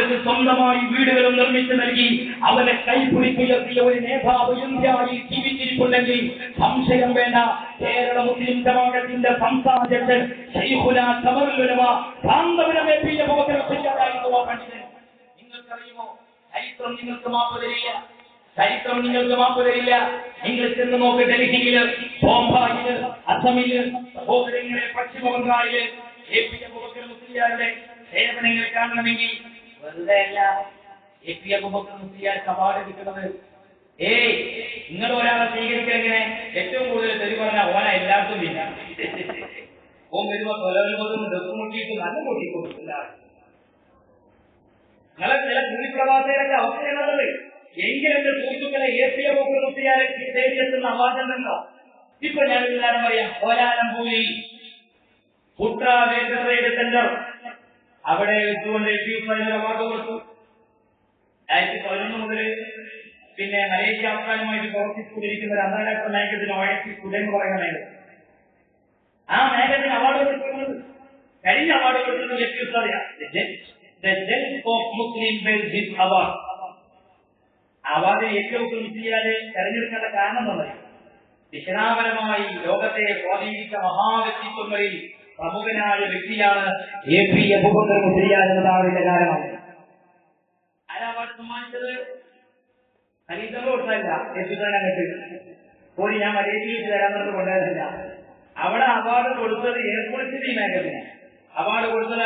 അവർക്ക് സ്വന്തമായി വീടുകളും നിർമ്മിച്ചു നൽകി അവരെ കൈപിടിച്ചുയർത്തിയ ഒരു നേതാവ് ഇന്ത്യയിൽ ജീവിച്ചിരിപ്പുണ്ടെങ്കിൽ സംശയം വേണ്ട. കേരള മുസ്ലിം ജമാഅത്തിന്റെ സംസ്ഥാന അധ്യക്ഷൻ ശൈഖുനാ ഖമറുൽ ഉലമ കാന്തപുരം എ പി അബൂബക്കർ മുസ്ലിയാരായിരുന്നു ആ പണ്ഡിതൻ. നിങ്ങൾക്കറിയുമോ? ചരിത്രം നിങ്ങൾക്ക് മാപ്പ് തരില്ല. ചരിത്രം നിങ്ങൾക്ക് മാപ്പ് തരില്ല. നിങ്ങൾ ചെന്ന് നോക്ക്, ഡൽഹിയില്, ബോംബായില്, അസമില്, സഹോദരങ്ങളെ പശ്ചിമ ബംഗാളില് എ പി അബൂബക്കർ മുസ്ലിയാരുടെ സേവനങ്ങൾ കാണണമെങ്കിൽ വെറുതെ അല്ല എ പി അബൂബക്കർ മുസ്ലിയാർക്ക് അവാർഡ് കിട്ടുന്നത്. നിങ്ങൾ ഒരാളെ സ്വീകരിച്ചെങ്ങനെ ഏറ്റവും കൂടുതൽ തെറി പറഞ്ഞാൽ ഓന എല്ലാവർക്കും ഇല്ല. ഓൻ വരുമ്പോ കൊലവലും ഡെക്കുമുട്ടിയിട്ട് നല്ല പൊട്ടിക്കൊടുക്കില്ല. നിങ്ങളെ ചില ഭൂമിപ്രവാസികളൊക്കെ അവസ്ഥയുള്ളത്. എങ്കിലും എന്റെ സുഹൃത്തുക്കളെ എ പി അബൂബക്കർ മുസ്ലിയാരെ തേടിയെത്തുന്ന അവാർഡുണ്ടോ? ഇപ്പൊ ഞാൻ എല്ലാവരും പറയാം, കോലാലംപൂരിൽ ഫുട്ര വേൾഡ് ട്രേഡ് സെന്റർ അവിടെ വെച്ചുകൊണ്ട് എ പി അവാർഡ് കൊടുത്തു. 2011 മുതൽ പിന്നെ മലേഷ്യ ആസ്ഥാനമായിട്ട് പ്രവർത്തിച്ചുകൊണ്ടിരിക്കുന്ന ഒരു അന്താരാഷ്ട്ര മാഗസിൻ OIC ടുഡേ എന്ന് പറയുന്ന മാഗസിൻ, ആ മാഗസിൻ അവാർഡ് കൊടുക്കുന്നത് കഴിഞ്ഞ അവാർഡ് കൊടുക്കുന്നത് എ പി അവാർഡ് ഏറ്റവും മുസ്ലിയാരെ തെരഞ്ഞെടുക്കേണ്ട കാരണം എന്നുള്ളത് വിശദാപരമായി ലോകത്തെ സ്വാധീനിച്ച മഹാവ്യക്തിത്വങ്ങളിൽ പ്രമുഖനായ വ്യക്തിയാണ് എ പി അബൂബക്കർ മുസ്ലിയാർ എന്നതാണ് ഇതിന്റെ കാരണം. ആരാ അവാർഡ് സമ്മാനിച്ചത്? ഖലീഫല്ല എത്തിക്കാനകത്ത് പോയി ഞാൻ മലേഷ്യയിൽ തരാൻ പറഞ്ഞ് കൊണ്ടുവരില്ല. അവിടെ അവാർഡ് കൊടുത്തത് ഏർപ്പെടുത്തി മാഗസിന് അവാർഡ് കൊടുത്തത്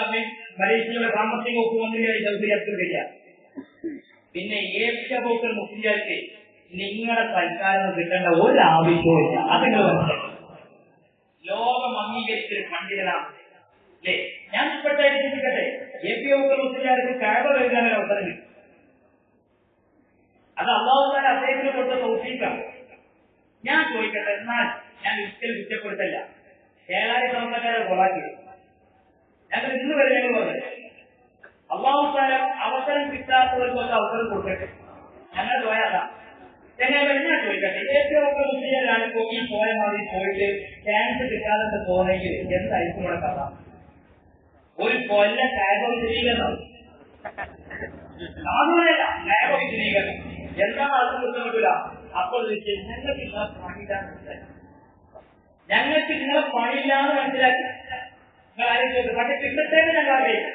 മലേഷ്യയുടെ സാമ്പത്തിക വകുപ്പ് മന്ത്രിയായി ചൗധരിയാക്കില്ല. പിന്നെ എ പി അബൂബക്കർ മുസ്ലിയാർക്ക് നിങ്ങളുടെ സൽക്കാരം കിട്ടേണ്ട ഒരു ആവശ്യവും. അത് നിങ്ങൾ മനസ്സിലാക്കി. ലോകം അംഗീകരിച്ചൊരു പണ്ഡിതനാണ് അല്ലേ? ഞാൻ ഇപ്പോഴത്തെ ചിന്തിക്കട്ടെ, എ പി അബൂബക്കർ മുസ്ലിയാർക്ക് കഅബ കഴുകാനൊരു അവസരം കിട്ടും. അത് അല്ലാഹു തആല അദ്ദേഹത്തിന് കൊടുത്ത തൗഫീഖാണ്. ഞാൻ ചോദിക്കട്ടെ, എന്നാൽ ഞാൻ ഒരിക്കലും കുറ്റപ്പെടുത്തല്ല, ഏഴായിരം സമസ്തക്കാരെ കൊളാക്കി ഞങ്ങൾ ഇന്ന് വരെ ഞങ്ങൾ പറഞ്ഞു അല്ലാഹു തആല അവസരം കിട്ടാത്തവർക്കൊക്കെ അവസരം കൊടുക്കട്ടെ. ഞങ്ങൾ പോയാതാ എങ്ങനെ ഞാൻ ചോദിക്കട്ടെ, ഏറ്റവും മുസ്ലിയാരാണ് ഈ പോയ മാതിരി പോയിട്ട് ചാൻസ് കിട്ടാതെ പോകണമെങ്കിൽ എന്തായിരിക്കും ഇവിടെ കഥ? ഒരു കൊല്ലം കഅബ വിശദീകരണം സാധുവല്ല. കഅബ വിശദീകരണം എന്താണ് അത് കിട്ടുന്നില്ല. അപ്പോൾ ഞങ്ങൾക്ക് നിങ്ങളെ പണിയില്ലാന്ന് മനസ്സിലാക്കി നിങ്ങൾ ആരും പക്ഷെ കിട്ടത്തേന്ന് ഞങ്ങൾ അറിയില്ല.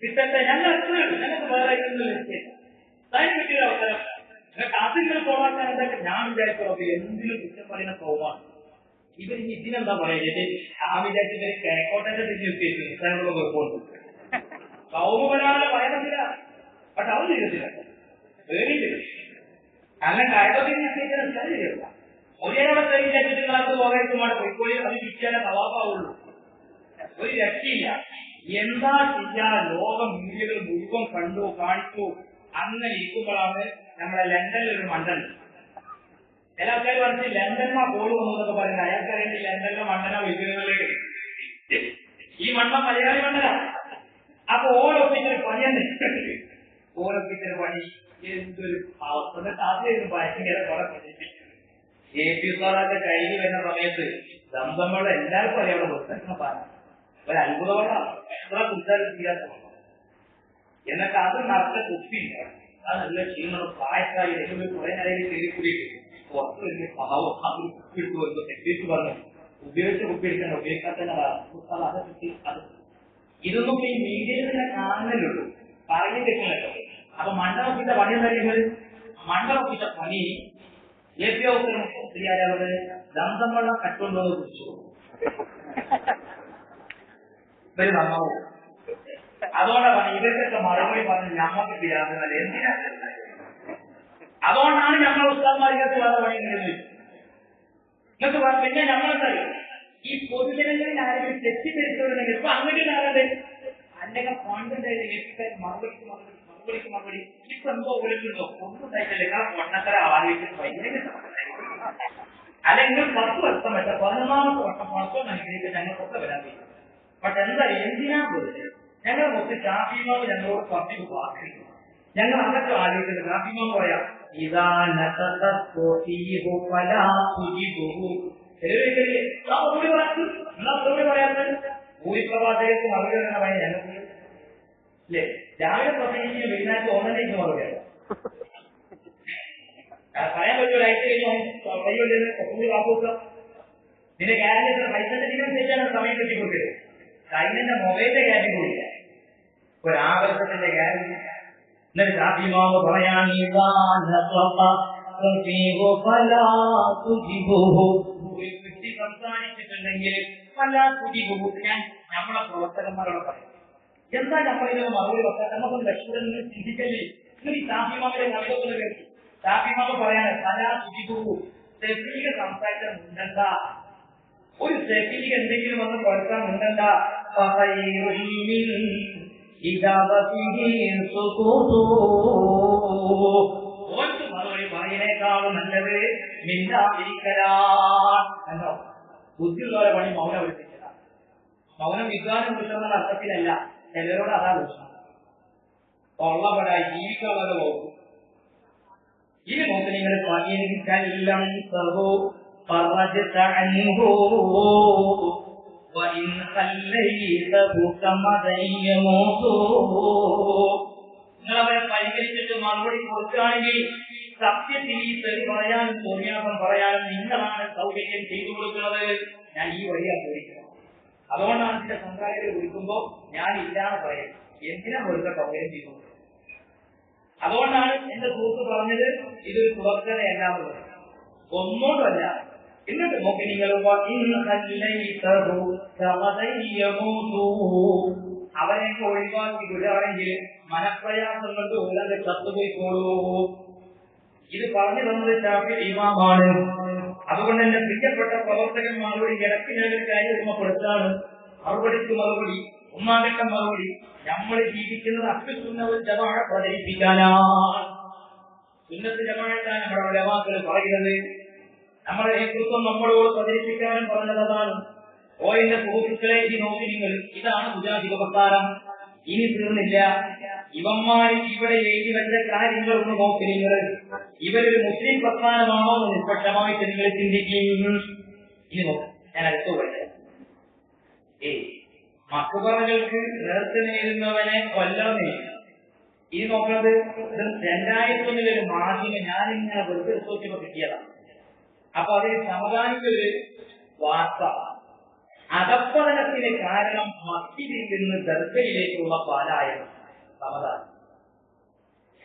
കിട്ടത്തെ ഞങ്ങൾ എത്രയുള്ളൂ, ഞങ്ങൾക്ക് വേറെ അതിന് പറ്റിയൊരു അവസരം നിങ്ങൾക്ക് അതിങ്ങൾ പോകാൻ എന്തൊക്കെ ഞാൻ വിചാരിച്ചോ എന്തിനും കുറ്റം പറയുന്ന സൗമാണ് ഇവർ. ഇതിനെന്താ പറയുന്നത്? ആ വിചാരിച്ചത് കേക്കോട്ടന്റെ കുഴപ്പമുണ്ട്. സൗമപരാളെ പറയുന്നില്ല, പക്ഷെ അവൻ ചെയ്തിട്ടില്ല. പേടിയില്ല. അങ്ങനെ കാര്യത്തില്ല. ഒരേടെ തെളിയിച്ചു നിങ്ങളത് പോകാൻ പോയിക്കോളി. അത് ചുറ്റാൻ സവാബാവുള്ളൂ. ഒരു രക്ഷയില്ല. എന്താ ചെയ്യാ? ലോകം മീഡിയകൾ മുഴുവൻ കണ്ടു കാണിച്ചു. അങ്ങനെ ഇരിക്കുമ്പോഴാണ് നമ്മുടെ ലണ്ടനിലൊരു മണ്ടൻ. ചില ആൾക്കാർ പറഞ്ഞ് ലണ്ടന്മാ പോളുന്നു എന്നൊക്കെ പറയുന്നത്. അയാൾക്കറിയാം ലണ്ടനിലെ മണ്ടനാ വിളിക്കുന്നത്. ഈ മണ്ണ മലയാളി മണ്ടനാ. അപ്പൊ ഓരോപ്പിച്ചൊരു പണിയന്നെ. ഓരോപ്പിച്ചൊരു പണി എന്തൊരു അവസ്ഥ. ആദ്യം ഭയങ്കര കുറെ പണിച്ചു. എ പി സാറിന്റെ കയ്യിൽ വരുന്ന സമയത്ത് ദന്തമ്മയുടെ എല്ലാവർക്കും അറിയാം അവിടെ പുസ്തകം പറഞ്ഞു. ഒരു അത്ഭുതമാണ്. എത്ര പുസ്തകം ചെയ്യാത്ത എന്നിട്ട് അത് നടത്ത കുപ്പിയില്ല. അത് നല്ല ക്ഷീണം പ്രായക്കാരി കുറെ നിലയിൽ കയറി കൂടിയിട്ട് പുറത്ത് വലിയ പാവം അത് കുപ്പിട്ട് വരുമ്പോ തെറ്റിച്ച് പറഞ്ഞു ഉപയോഗിച്ച കുപ്പി എടുക്കണ്ട, ഉപയോഗിക്കാത്ത അത് കിട്ടി. അത് ഇതൊന്നും ഈ മീഡിയയിൽ തന്നെ കാണുന്നല്ലുള്ളൂ, പറഞ്ഞു കിട്ടുന്നല്ലോ. അപ്പൊ മണ്ഡലത്തിന്റെ പണി പറയുന്നത് മണ്ഡലത്തിന്റെ പണി എ പി ഒ ദന്തംവെള്ളം കട്ടുകൊണ്ടുവന്ന് കുറിച്ചു ഇവര് നന്നാവും. അതുകൊണ്ടാണ് പറഞ്ഞത് ഇവർക്കൊക്കെ മറുപടി പറഞ്ഞ് ഞമ്മക്ക് തീരാകുന്നത് എന്തിനാ? അതുകൊണ്ടാണ് ഞങ്ങൾ ഉസ്താദ്മാർക്ക് വേറെ പണി നിങ്ങൾക്ക് പിന്നെ ഞമ്മളെന്തറിയും ഈ പൊതുജനങ്ങളിൽ ആരെങ്കിലും തെറ്റിദ്ധരിച്ചിട്ടുണ്ടെങ്കിൽ ഇപ്പൊ അങ്ങനെയാകട്ടെ അല്ലെങ്കിൽ കോൺഫിഡന്റ് ആയിട്ട് മറുപടിക്ക് മറുപടി ഇപ്പൊ എന്തോ ഒളിക്കുണ്ടോ ഒന്നുണ്ടായിട്ടല്ലേ പൊണ്ണക്കര ആലോചിച്ചിട്ട് ഭയങ്കര അല്ലെങ്കിൽ 10 വർഷം വെച്ച 11ാമത്തെ വർഷം വർഷം അനുഗ്രഹിച്ച് ഞങ്ങൾക്കൊക്കെ വരാൻ പറ്റും. പക്ഷെ എന്താ എന്തിനാ പോലും ഞങ്ങൾ മൊത്തം ഷാഫിമാവ് ഞങ്ങളോട് പറഞ്ഞു വാക്കിക്കും. ഞങ്ങൾ അതൊക്കെ ആലോചിക്കുന്നത് ഷാഫിമാവ് പറയാം ഇതാ മറുപടി പറയാത്തത് ഭൂരിപ്രവാസികൾക്ക് മറുപടി പറയുന്ന പണി ഞങ്ങൾക്ക് അല്ലേ? രാവിലെ പ്രസംഗിച്ച് വൈകുന്നേരത്ത് ഓൺലൈനിലേക്ക് മറുപടിയാണ്. പറയാൻ പറ്റുമോ? ഒരാഴ്ച കഴിഞ്ഞു വയ്യല്ലേ കുറച്ചുകൂടി കാപ്പുക. നിന്റെ ക്യാരക്ടർ പൈസ അനുസരിച്ചാണ് സമയം കിട്ടിക്കൊടുത്തത്. കൈനന്റെ മൊബൈലിന്റെ ക്യാരക്ടർ കൂടിയില്ല, ഒരാവർത്തത്തിന്റെ ക്യാരക്ടർ. എന്നിട്ട് ഷാഫിമാവ് പറയാൻ സംസാരിച്ചിട്ടുണ്ടെങ്കിൽ പല തുതിബുഹു ഞാൻ നമ്മളെ പ്രവർത്തകന്മാരോട് പറയും. എന്താ നമ്മളിങ്ങനെ മറുപടി വെക്കാൻ നമുക്കൊന്ന് രക്ഷപ്പെടുന്നത് ചിന്തിക്കല്ലേ? നിങ്ങൾ ഈ ഷാഫിമാവിന്റെ കവിതകൾ കേട്ടു. ഷാഫിമാവ് പറയാണ് പല തുതിബുഹു സെഫീക സംസാരിച്ചാൽ ഉണ്ടെണ്ട, ഒരു സെഫീക എന്തെങ്കിലും വന്ന് കൊടുക്കാൻ ഉണ്ടെണ്ട. ഓർക്ക് മറുപടി പറയുന്നേക്കാളും നല്ലത് മിണ്ടാതിരിക്കലാണോ? ബുദ്ധിയുള്ളവരെ പണി മൗനം വിളിപ്പിച്ചതാ. മൗനം വിദ്വാനം വിളിച്ചെന്നുള്ള അർത്ഥത്തിലല്ല, ചിലരോട് അതാ വിളിച്ചത്. തൊള്ളപ്പെടായി ജീവിക്കാനുള്ളത് പോകും. ഇത് നോക്ക് നിങ്ങൾ നിങ്ങളവരെ പരിഹരിച്ചിട്ട് മറുപടി കൊടുക്കുകയാണെങ്കിൽ സത്യത്തിൽ ഈ തെറി പറയാനും തോന്നിയാസം പറയാനും നിങ്ങളാണ് സൗകര്യം ചെയ്തു കൊടുക്കുന്നത്. ഞാൻ ഈ വഴിയാണ് ചോദിക്കുന്നത്. അതുകൊണ്ടാണ് ഇതിന്റെ സംഘാടകരെ വിളിക്കുമ്പോൾ ഞാൻ ഇല്ലാന്ന് പറയാം. എന്തിനാ വെറുതെ സൗകര്യം ചെയ്തു കൊടുക്കുന്നത്? അതുകൊണ്ടാണ് എന്റെ സുഹൃത്ത് പറഞ്ഞത് ഇതൊരു തുടർച്ചതയല്ലാന്ന് പറയും. ഒന്നോട്ടല്ല. എന്നിട്ട് നോക്കി നിങ്ങൾ അവരെ ഒഴിവാക്കി വിടുകയാണെങ്കിൽ മനപ്രയാസം കൊണ്ട് ഉള്ളത് ചത്തുപോയിക്കോളൂ. ഇത് പറഞ്ഞു തന്നത് ഷാഫി ഇമാമാണ്. അതുകൊണ്ട് എന്റെ പ്രിയപ്പെട്ട പ്രവർത്തകന്മാരോട് ഇടയ്ക്ക് ഞാനൊരു കാര്യം ഓർമ്മപ്പെടുത്താണ്. മറുപടിക്ക് മറുപടി, ഒന്നാംഘട്ടം മറുപടി. നമ്മൾ ജീവിക്കുന്നത് അഹ്ലുസുന്നത്ത് ജമാഅ പ്രചരിപ്പിക്കാനാണ്. സുന്നത്ത് ജമാഅത്താണ് നമ്മുടെ ഉലമാക്കൾ പറയുന്നത്. നമ്മുടെ നേതൃത്വം നമ്മളോട് പ്രചരിപ്പിക്കാനും പറഞ്ഞതാണ്. ഓ എന്റെ സുഹൃത്തുക്കളെ, ഈ നോക്കി നിങ്ങൾ, ഇതാണ് മുജാഹിദ് പ്രസ്ഥാനം. ഇനി തീർന്നില്ല. ഇവന്മാര് ഇവിടെ എഴുതി വെച്ച കാര്യങ്ങളൊന്ന് നോക്കി നിങ്ങൾ. ഇവരൊരു മുസ്ലിം പ്രസ്ഥാനമാണോ എന്ന് നിഷ്പക്ഷമായിട്ട് നിങ്ങൾ ചിന്തിക്കും. ഇനി നോക്ക്, ഞാൻ അടുത്ത് പറയാം. മക്കുപറകൾക്ക് നേർത്ത് നേരുന്നവനെ കൊല്ലാന്നേ. ഇനി നോക്കുന്നത് 2001 ഒരു മാധ്യമം ഞാനിങ്ങനെ വെറുതെ നോക്കിയപ്പോ കിട്ടിയതാണ്. അപ്പൊ അതിന് സമാധാനിക്കൊരു വാർത്ത. അധപ്പതനത്തിന് കാരണം മസ്ജിദിൽ നിന്ന് ദർഗയിലേക്കുള്ള പാലായനം. സമാധാനം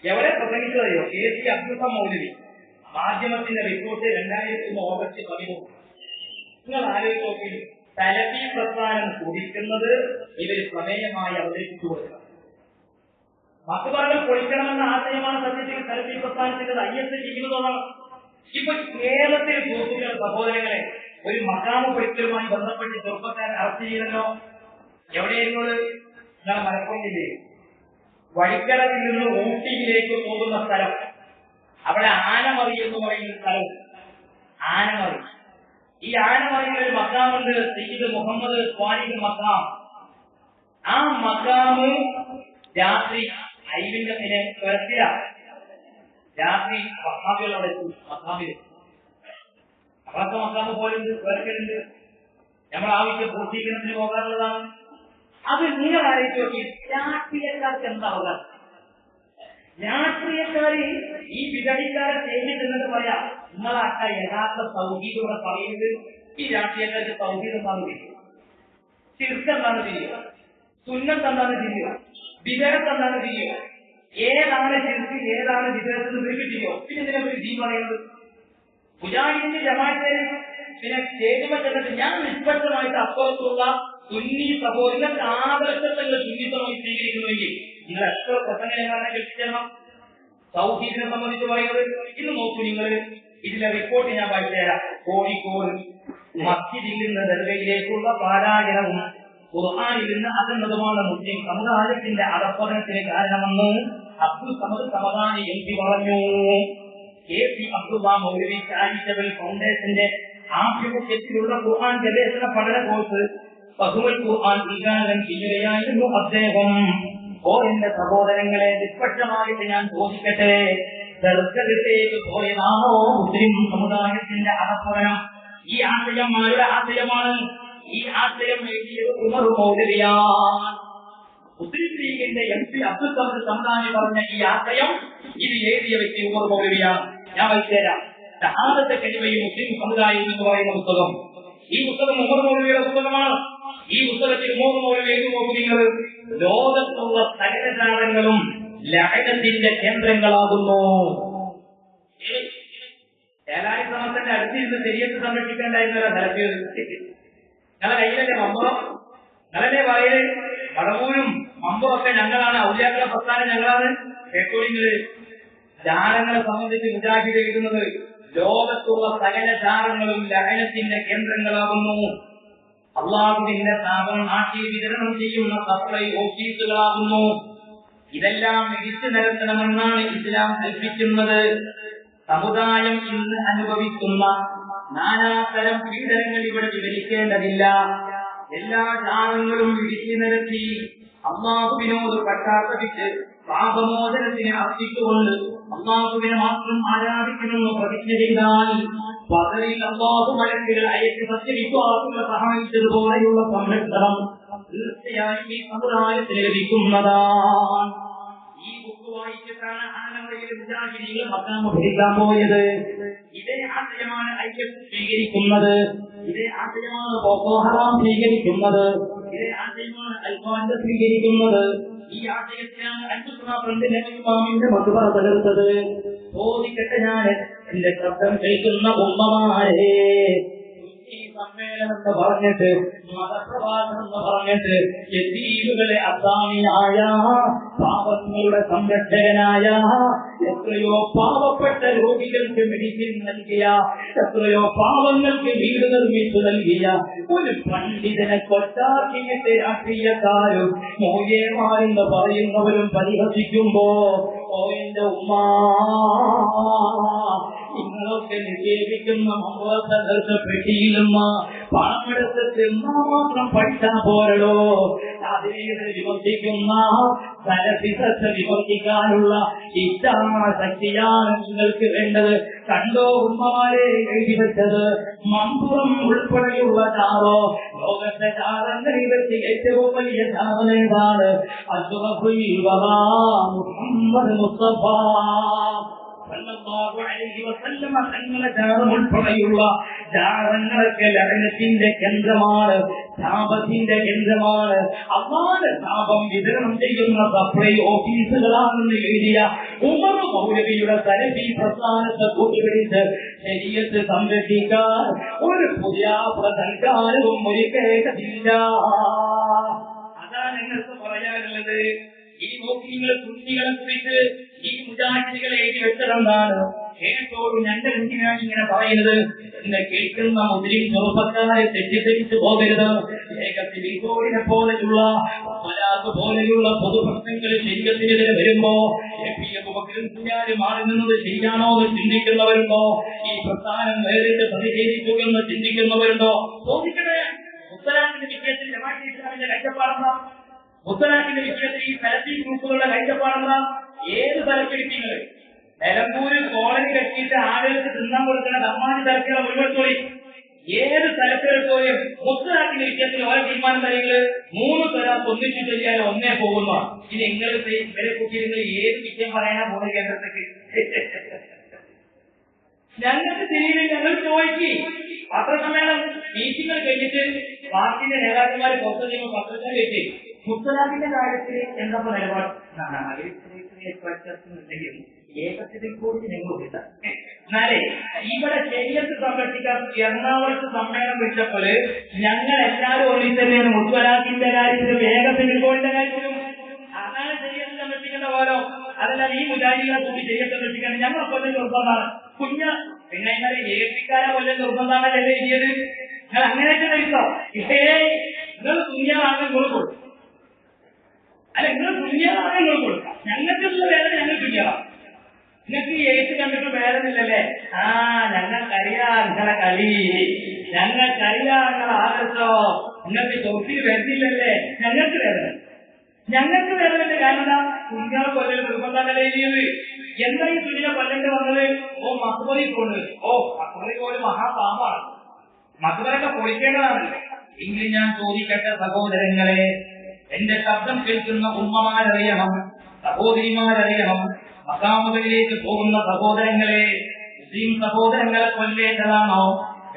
എവിടെ പ്രസംഗിച്ചതയോ? KC അബ്ദുൽ മൗലവി. മാധ്യമത്തിന്റെ റിപ്പോർട്ട് 2001 ഓഗസ്റ്റ് 13. നിങ്ങൾ ആലോചിച്ച് നോക്കി, സലഫി പ്രസ്ഥാനം കുടിക്കുന്നത് ഇവർ പ്രമേയമായി അവതരിപ്പിച്ചു കൊടുക്കണം. മക്കുപറകൾ പൊളിക്കണമെന്ന ആശയമാണ് സത്യത്തിൽ സലഫി പ്രസ്ഥാനത്തിന്റെ IS ചെയ്യുന്നതോടാണ്. ഇപ്പൊ കേരളത്തിൽ സുഹൃത്തുക്കൾ സഹോദരങ്ങളെ, ഒരു മക്കാമ പൊളിക്കലുമായി ബന്ധപ്പെട്ട് ചെറുപ്പക്കാരൻ അറസ്റ്റ് ചെയ്തല്ലോ. എവിടെയിരുന്നത്? നിങ്ങളെ മലപ്പുറമില്ലേ? വഴിക്കടവിൽ നിന്ന് ഊട്ടിയിലേക്ക് പോകുന്ന സ്ഥലം. അവിടെ ആനമറി എന്ന് പറയുന്ന സ്ഥലം. ആനമറി. ഈ ആനമറിയിൽ ഒരു മക്കാമുണ്ട്, സയ്യിദ് മുഹമ്മദ് സ്വാലിഹ് മക്കാം. ആ മക്കാമ് രാത്രി അയിവിന്റെ പുരത്തിലാണ്. രാത്രി മക്കാമികളോടെ എത്തും. മക്കാമിൽ അവർക്ക് മക്കാമ് പോലുണ്ട്, പുരക്കലുണ്ട്. നമ്മൾ ആവശ്യം പൂർത്തീകരണത്തിന് പോകാറുള്ളതാണ്. അത് നിങ്ങൾ ആലോചിച്ച് നോക്കി, രാഷ്ട്രീയക്കാർക്ക് എന്താ അവകാശം? രാഷ്ട്രീയക്കാര് ഈ വിഘടിക്കാരെ ചെയ്തിട്ടുണ്ടെന്ന് പറയാം. നിങ്ങളാക്ക യഥാർത്ഥ തൗഹീദോടെ പറയുന്നത്. ഈ രാഷ്ട്രീയക്കാർക്ക് തൗഹീദ് എന്താണെന്ന് തിരിയുക, ശിർക്ക് എന്താണെന്ന് തിരിയുക, സുന്നത്ത് എന്താണെന്ന് തിരിയുക, ബിദഅത്ത് എന്താണെന്ന് തിരിയുക, ഏതാണ് ശിർക്ക് ഏതാണ് ബിദഅത്ത് എന്ന് തിരിയോ? പിന്നെ ഇതിനെപ്പറ്റി ദീൻ പറയുന്നത് മുജാഹിദിന്റെ ജമാഅത്തേന് പിന്നെ സ്റ്റേജ് ചെന്നിട്ട് ഞാൻ നിഷ്പക്ഷമായിട്ട് അപ്പുറത്തുള്ള സുന്നി സഹോദരന്റെ ആദർശങ്ങൾ സുന്നിത്തമായി സ്വീകരിക്കുന്നുവെങ്കിൽ നിങ്ങൾ എത്ര പ്രസംഗങ്ങളാണ് കേൾപ്പിച്ചേരണം. തൗഹീദിനെ സംബന്ധിച്ച് പറയുന്നത് ഇന്ന് നോക്കൂ നിങ്ങൾ. ഇതിലെ റിപ്പോർട്ട് ഞാൻ വായിച്ചുതരാം. കോഴിക്കോട് മസ്ജിദിൽ നിന്ന് ദർഗയിലേക്കുള്ള പാരായണവും ഖുർആനിൽ നിന്ന് അകന്നതുമാണ് മുസ്ലിം സമുദായത്തിന്റെ അധപ്പതനത്തിന് കാരണമെന്ന് അബ്ദുൽ സമദ് സമദാനി MP പറഞ്ഞു. KC അബ്ദുള്ള മൗലവി ചാരിറ്റബിൾ ഫൗണ്ടേഷന്റെ ആഭിമുഖ്യത്തിലുള്ള ഖുർആൻ ഗവേഷണ പഠന കോഴ്സ് ബഹുൽ ഖുർആൻ ഉദ്ഘാടനം ചെയ്യുകയായിരുന്നു അദ്ദേഹം. ഓ എന്റെ സഹോദരങ്ങളെ, നിഷ്പക്ഷമായിട്ട് ഞാൻ ചോദിക്കട്ടെ, ദർഗയിലേക്ക് പോയതാണോ മുസ്ലിം സമുദായത്തിന്റെ അധപ്പതനം? ഈ ആശയം ആരുടെ ആശയമാണ്? ഈ ആശയം എഴുതിയത് ഉമർ മൗലവിയാണ്. മുസ്ലിം ലീഗിന്റെ MP അബ്ദുൽ സമദ് സമദാനി പറഞ്ഞ ഈ ആശയം ഇത് എഴുതിയ വ്യക്തി ഉമർ മൗലവിയാണ്. ഞാൻ വായിച്ചുതരാം. ഷഹാദത്ത് കലിമയും മുസ്ലിം സമുദായം എന്ന് പറയുന്ന പുസ്തകം. ഈ പുസ്തകം ഉമർ മൗലവിയുടെ പുസ്തകമാണ്. ഈ പുസ്തകത്തിൽ ഉമർ മൗലവി എഴുതി നോക്കൂ നിങ്ങൾ. ലോകത്തുള്ള സകലജാലങ്ങളും ലഅനത്തിന്റെ കേന്ദ്രങ്ങളാകുന്നു. ഏലായി സമത്തിന്റെ അടുത്തിരുന്ന് ശരീരത്തെ സംരക്ഷിക്കേണ്ടായിരുന്നല്ലോ തലത്തിൽ. ഞങ്ങളെ കയ്യിലല്ലേ മമ്പുറം, ഞങ്ങളല്ലേ പറയല് വടവൂരും മമ്പുറൊക്കെ ഞങ്ങളാണ്, ഔലിയാക്കളെ പ്രസ്ഥാനം ഞങ്ങളാണ്. കേട്ടോളിങ്ങള് ജാലങ്ങളെ സംബന്ധിച്ച് മുജാഹിദ് എഴുതുന്നത് ലോകത്തുള്ള സകല ജാലങ്ങളും ലഅനത്തിന്റെ കേന്ദ്രങ്ങളാകുന്നു. അള്ളാഹുവിന്റെ സ്ഥാപനം നാട്ടിൽ വിതരണം ചെയ്യുന്ന സപ്ലൈ ഓഫീസുകളാകുന്നു. ഇതെല്ലാം ഇടിച്ചു നിരത്തണമെന്നാണ് ഇസ്ലാം കൽപ്പിക്കുന്നത്. സമുദായം ഇന്ന് അനുഭവിക്കുന്ന നാനാതരം പീഡനങ്ങൾ ഇവിടെ വിവരിക്കേണ്ടതില്ല. എല്ലാ ജാലങ്ങളും ഇടിച്ചു നിരത്തി അള്ളാഹുവിനോട് പശ്ചാത്തപിച്ച് പാപമോചനത്തിന് അർപ്പിച്ചുകൊണ്ട് അള്ളാഹുവിനെ മാത്രം ആരാധിക്കണമെന്ന് പ്രതിജ്ഞ ചെയ്താൽ പകലിൽ അള്ളാഹു മലക്കുകൾ അയച്ച് സത്യവിശ്വാസികളെ സഹായിച്ചതുപോലെയുള്ള സംരക്ഷണം തീർച്ചയായും ഈ സമുദായത്തിന് ലഭിക്കുന്നതാണ്. ഈ ബുക്ക് വായിച്ചിട്ടാണ് ആനമറയിലെ മുജാഹിദീകൾ മക്കാമ പഠിക്കാൻ പോയത്. ഇതേ ആശയമാണ് IS സ്വീകരിക്കുന്നത്, ഇതേ ആശയമാണ് ബോക്കോ ഹറാം സ്വീകരിക്കുന്നത്, ഇതേ ആശയമാണ് അൽഖ്വാന്റെ സ്വീകരിക്കുന്നത്. ഈ ആശയത്തിലാണ് അൻപുസ്ലാമിന്റെ മധുബ തകർത്തത്. ചോദിക്കട്ടെ, ഞാൻ എന്റെ ശബ്ദം കേൾക്കുന്ന ഉമ്മമാരെ, ഈ സമ്മേളനം എന്ന് പറഞ്ഞിട്ട് മതപ്രഭാഷണം എന്ന് പറഞ്ഞിട്ട് യതീമുകളെ അസാമിയായ പാവങ്ങളുടെ സംരക്ഷകനായ എത്രയോ പാവപ്പെട്ട രോഗികൾക്ക് മെഡിസിൻ നൽകിയ, എത്രയോ പാവങ്ങൾക്ക് വീട് നിർമ്മിച്ചു നൽകിയ ഒരു പണ്ഡിതനെ കൊട്ടാക്കിയിട്ട് രാഷ്ട്രീയക്കാരും മൂല്യമാരെന്ന് പറയുന്നവരും പരിഹസിക്കുമ്പോ, ഓ എന്റെ ഉമ്മ, നിങ്ങളൊക്കെ നിക്ഷേപിക്കുന്ന മമ്പുറത്തെ പെട്ടിയിലും പണമെടുത്തിട്ട് മാത്രം പഠിച്ചാൽ പോരടോ. അതിനെ വിമർശിക്കുന്ന സലഫിസത്തെ വിമർശിക്കാനുള്ള ഇച്ഛാശക്തിയാണ് നിങ്ങൾക്ക് വേണ്ടത്. കണ്ടോ ഉമ്മമാരെ എഴുതി വെച്ചത്, മമ്പുറം ഉൾപ്പെടെയുള്ള ചാറോ ലോകത്തെ ചാറങ്ങളിൽ വെച്ച് ഏറ്റവും വലിയ ചാറനേതാണ് അഷ്റഫുൽ വറാ മുഹമ്മദ് മുസ്തഫ ഉൾപ്പെടെയുള്ള ജാറങ്ങളൊക്കെ ലഅനത്തിന്റെ കേന്ദ്രമാണ്, ശാപത്തിന്റെ കേന്ദ്രമാണ്. അള്ളാഹുവിന്റെ ശാപം വിതരണം ചെയ്യുന്ന സപ്ലൈ ഓഫീസുകളാണെന്ന് എഴുതിയ ഉമർ മൗലവിയുടെ സലഫി പ്രസ്ഥാനത്തെ കൂട്ടുപിടിച്ച് ശരീഅത്ത് സംരക്ഷിക്കാൻ ഒരു പുതിയ തൽക്കാലവും ഒരുക്കേണ്ടതില്ല. അതാണ് നിങ്ങൾക്ക് പറയാനുള്ളത്. ഈ നോക്കിങ്ങളെ കുട്ടികളെ കുറിച്ച് ഈ മുജാഹിദുകളെ എഴുതി വെച്ചതെന്താണ്? കേട്ടോടും ഞങ്ങൾ എന്തിനാണ് ഇങ്ങനെ പറയുന്നത് എന്ന് കേൾക്കുന്ന മുസ്ലിം ചെറുപ്പക്കാരെ തെറ്റിദ്ധരിച്ചു പോകരുത്. ഏകത്തിനെ പോലെയുള്ള പോലെയുള്ള പൊതുപ്രശ്നങ്ങൾ ശരീരത്തിനെതിരെ വരുമ്പോ മാറി നിന്നത് ശരിയാണോ എന്ന് ചിന്തിക്കുന്നവരുണ്ടോ? ഈ പ്രസ്ഥാനം നേരിട്ട് പ്രതിഷേധിച്ചു എന്ന് ചിന്തിക്കുന്നവരുണ്ടോ? ചോദിക്കട്ടെ, മുത്തലാഖിന്റെ വിഷയത്തിൽ ജമാഅത്തെ ഇസ്ലാമിന്റെ കാഴ്ചപ്പാടെന്താ? മുത്തലാഖിന്റെ വിഷയത്തിൽ ഈ സലഫി ഗ്രൂപ്പുകളുടെ കാഴ്ചപ്പാടെന്താ? ഏത് തലക്കെടുപ്പിങ്ങൾ നിലമ്പൂര് കോളനി കെട്ടിയിട്ട് ആളുകൾക്ക് തിന്നാൻ കൊടുക്കുന്ന ദമ്മാനി തലക്കുകളെ മുൻവെച്ചോളി. ഏത് തലക്കെടുപ്പോലും മുത്തലാഖിന്റെ വിഷയത്തിൽ ഓരോ തീരുമാനം തരങ്ങള് 3 തലാഖ് ഒന്നിച്ചു ചൊല്ലിയാൽ ഒന്നേ പോകുന്ന. ഇനി നിങ്ങൾ ഇവരെ കുറിച്ച് നിങ്ങൾ ഏത് വിഷയം പറയാനാ പോകുന്ന കേന്ദ്രത്തേക്ക്? ഞങ്ങൾക്ക് തിരിയില്ല. ഞങ്ങൾ ചോദിക്കി പത്രസമ്മേളനം മീറ്റിങ്ങൾ കഴിഞ്ഞിട്ട് പാർട്ടിന്റെ നേതാക്കന്മാർ പുറത്തു ചെയ്യുമ്പോൾ പത്രത്തിൽ വെച്ച് മുത്തലാഖിന്റെ കാര്യത്തിൽ എന്താ നിലപാട് ഏകത്തിൽ കൂടി നിങ്ങൾ കിട്ടാം. എന്നാലേ ഇവിടെ ശരീരത്ത് സംരക്ഷിക്കാൻ എറണാകുളത്ത് സമ്മേളനം വിളിച്ചപ്പോള് ഞങ്ങൾ എല്ലാവരും ഒന്നിൽ തന്നെയാണ് മുത്തലാഖിന്റെ കാര്യത്തിലും വേഗത്തിൽ കോഴിന്റെ കാര്യത്തിലും. അതാണ് ശരീരത്ത് സംരക്ഷിക്കേണ്ട ഓരോ. അതല്ല ഈ മുജാഹിദികളെ കൂടി ശരീരത്ത് സംരക്ഷിക്കാൻ ഞങ്ങൾ കൊല്ലം നിർബന്ധമാണ്. കുഞ്ഞ പിന്നെ ഇന്നലെ ഏൽപ്പിക്കാരെ കൊല്ലം നിർബന്ധമാണല്ലേ എഴുതിയത്? നിങ്ങൾ അങ്ങനെയൊക്കെ കഴിച്ചോ? നിങ്ങൾ കുഞ്ഞാണ് നിങ്ങൾ കൊടുക്കും. അല്ല, നിങ്ങൾ കുഞ്ഞാണ് നിങ്ങൾ കൊടുക്കാം. ഞങ്ങൾക്കുള്ള വേദന ഞങ്ങൾ കുഞ്ഞാണ്. നിങ്ങൾക്ക് ഈ എഴുത്ത് കണ്ടിട്ട് വേദനയില്ലല്ലേ? ഞങ്ങൾക്കറിയാം നിങ്ങളെ കളി, ഞങ്ങൾക്കറിയാം നിങ്ങളെ ആദർശോ. നിങ്ങൾക്ക് തൊട്ടിൽ വരുന്നില്ലല്ലേ? ഞങ്ങൾക്ക് വേദന. ഞങ്ങൾക്ക് വേദനന്റെ കാരണം എന്താ? കുഞ്ഞാളെ കൊല്ലൽ നിർബന്ധമല്ലേ എഴുതിയത്? എന്താ ഈ കുഞ്ഞിനെ കൊല്ലേണ്ടി വന്നത്? ഓ മക്ബറി കൊണ്ട്. ഓ മക്ബറി പോലെ മഹാപാപാണ്, മക്ബറൊക്കെ പൊളിക്കേണ്ടതാണ്. എങ്കിൽ ഞാൻ ചോദിക്കട്ടെ സഹോദരങ്ങളെ, എന്റെ ശബ്ദം കേൾക്കുന്ന ഉമ്മമാരറിയണം, സഹോദരിമാരറിയണം, മഖാമുകളിലേക്ക് പോകുന്ന സഹോദരങ്ങളെ, മുസ്ലിം സഹോദരങ്ങളെ കൊല്ലേണ്ടതാണോ?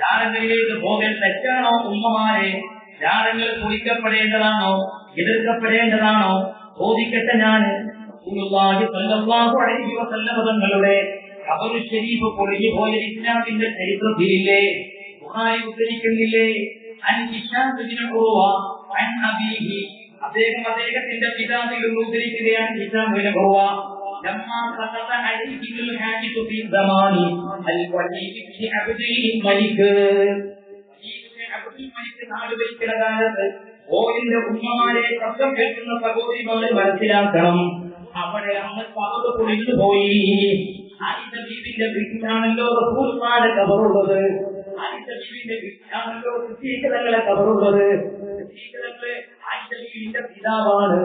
ജാലങ്ങളിലേക്ക് പോകൽ തെറ്റാണോ? ഉമ്മമാരെ, ജാലങ്ങൾ കുളിക്കപ്പെടേണ്ടതാണോ? എതിർക്കപ്പെടേണ്ടതാണോ? ചോദിക്കട്ടെ, ഞാൻ തങ്ങളുടെ ഖബർ ഷരീഫ് പൊളിഞ്ഞു പോയ ഇസ്ലാമിന്റെ ചരിത്രത്തിലില്ലേ? ഖുർആനിൽ ഉദ്ധരിക്കുന്നില്ലേ? അദ്ദേഹത്തിന്റെ പിതാവിൽ ഉദ്ധരിക്കുകയാണ് ഹിശാം ഇബ്നു ഉർവ. لما سقط عليه الحادث في زمان الوليد بن عبد الملك നാടുകളിലെ കാലത്ത് ഓരിന്റെ ഉമ്മമാരെ ശബ്ദം കേൾക്കുന്ന സഹോദരിമാരെ മനസ്സിലാക്കണം, അവിടെ അന്ന് ഖബർ പൊളിഞ്ഞു പോയി. ആയിഷ ബീവിന്റെ വീട്ടിലാണല്ലോ റസൂലുള്ളാഹിന്റെ ഖബറുള്ളത്. ആയിഷ ബീവിന്റെ വീട്ടിലാണല്ലോ സിദ്ദീഖുകളുടെ ഖബറുള്ളത്. സിദ്ദീഖുകളെ ആയിഷ ബീവിന്റെ പിതാവാണ്,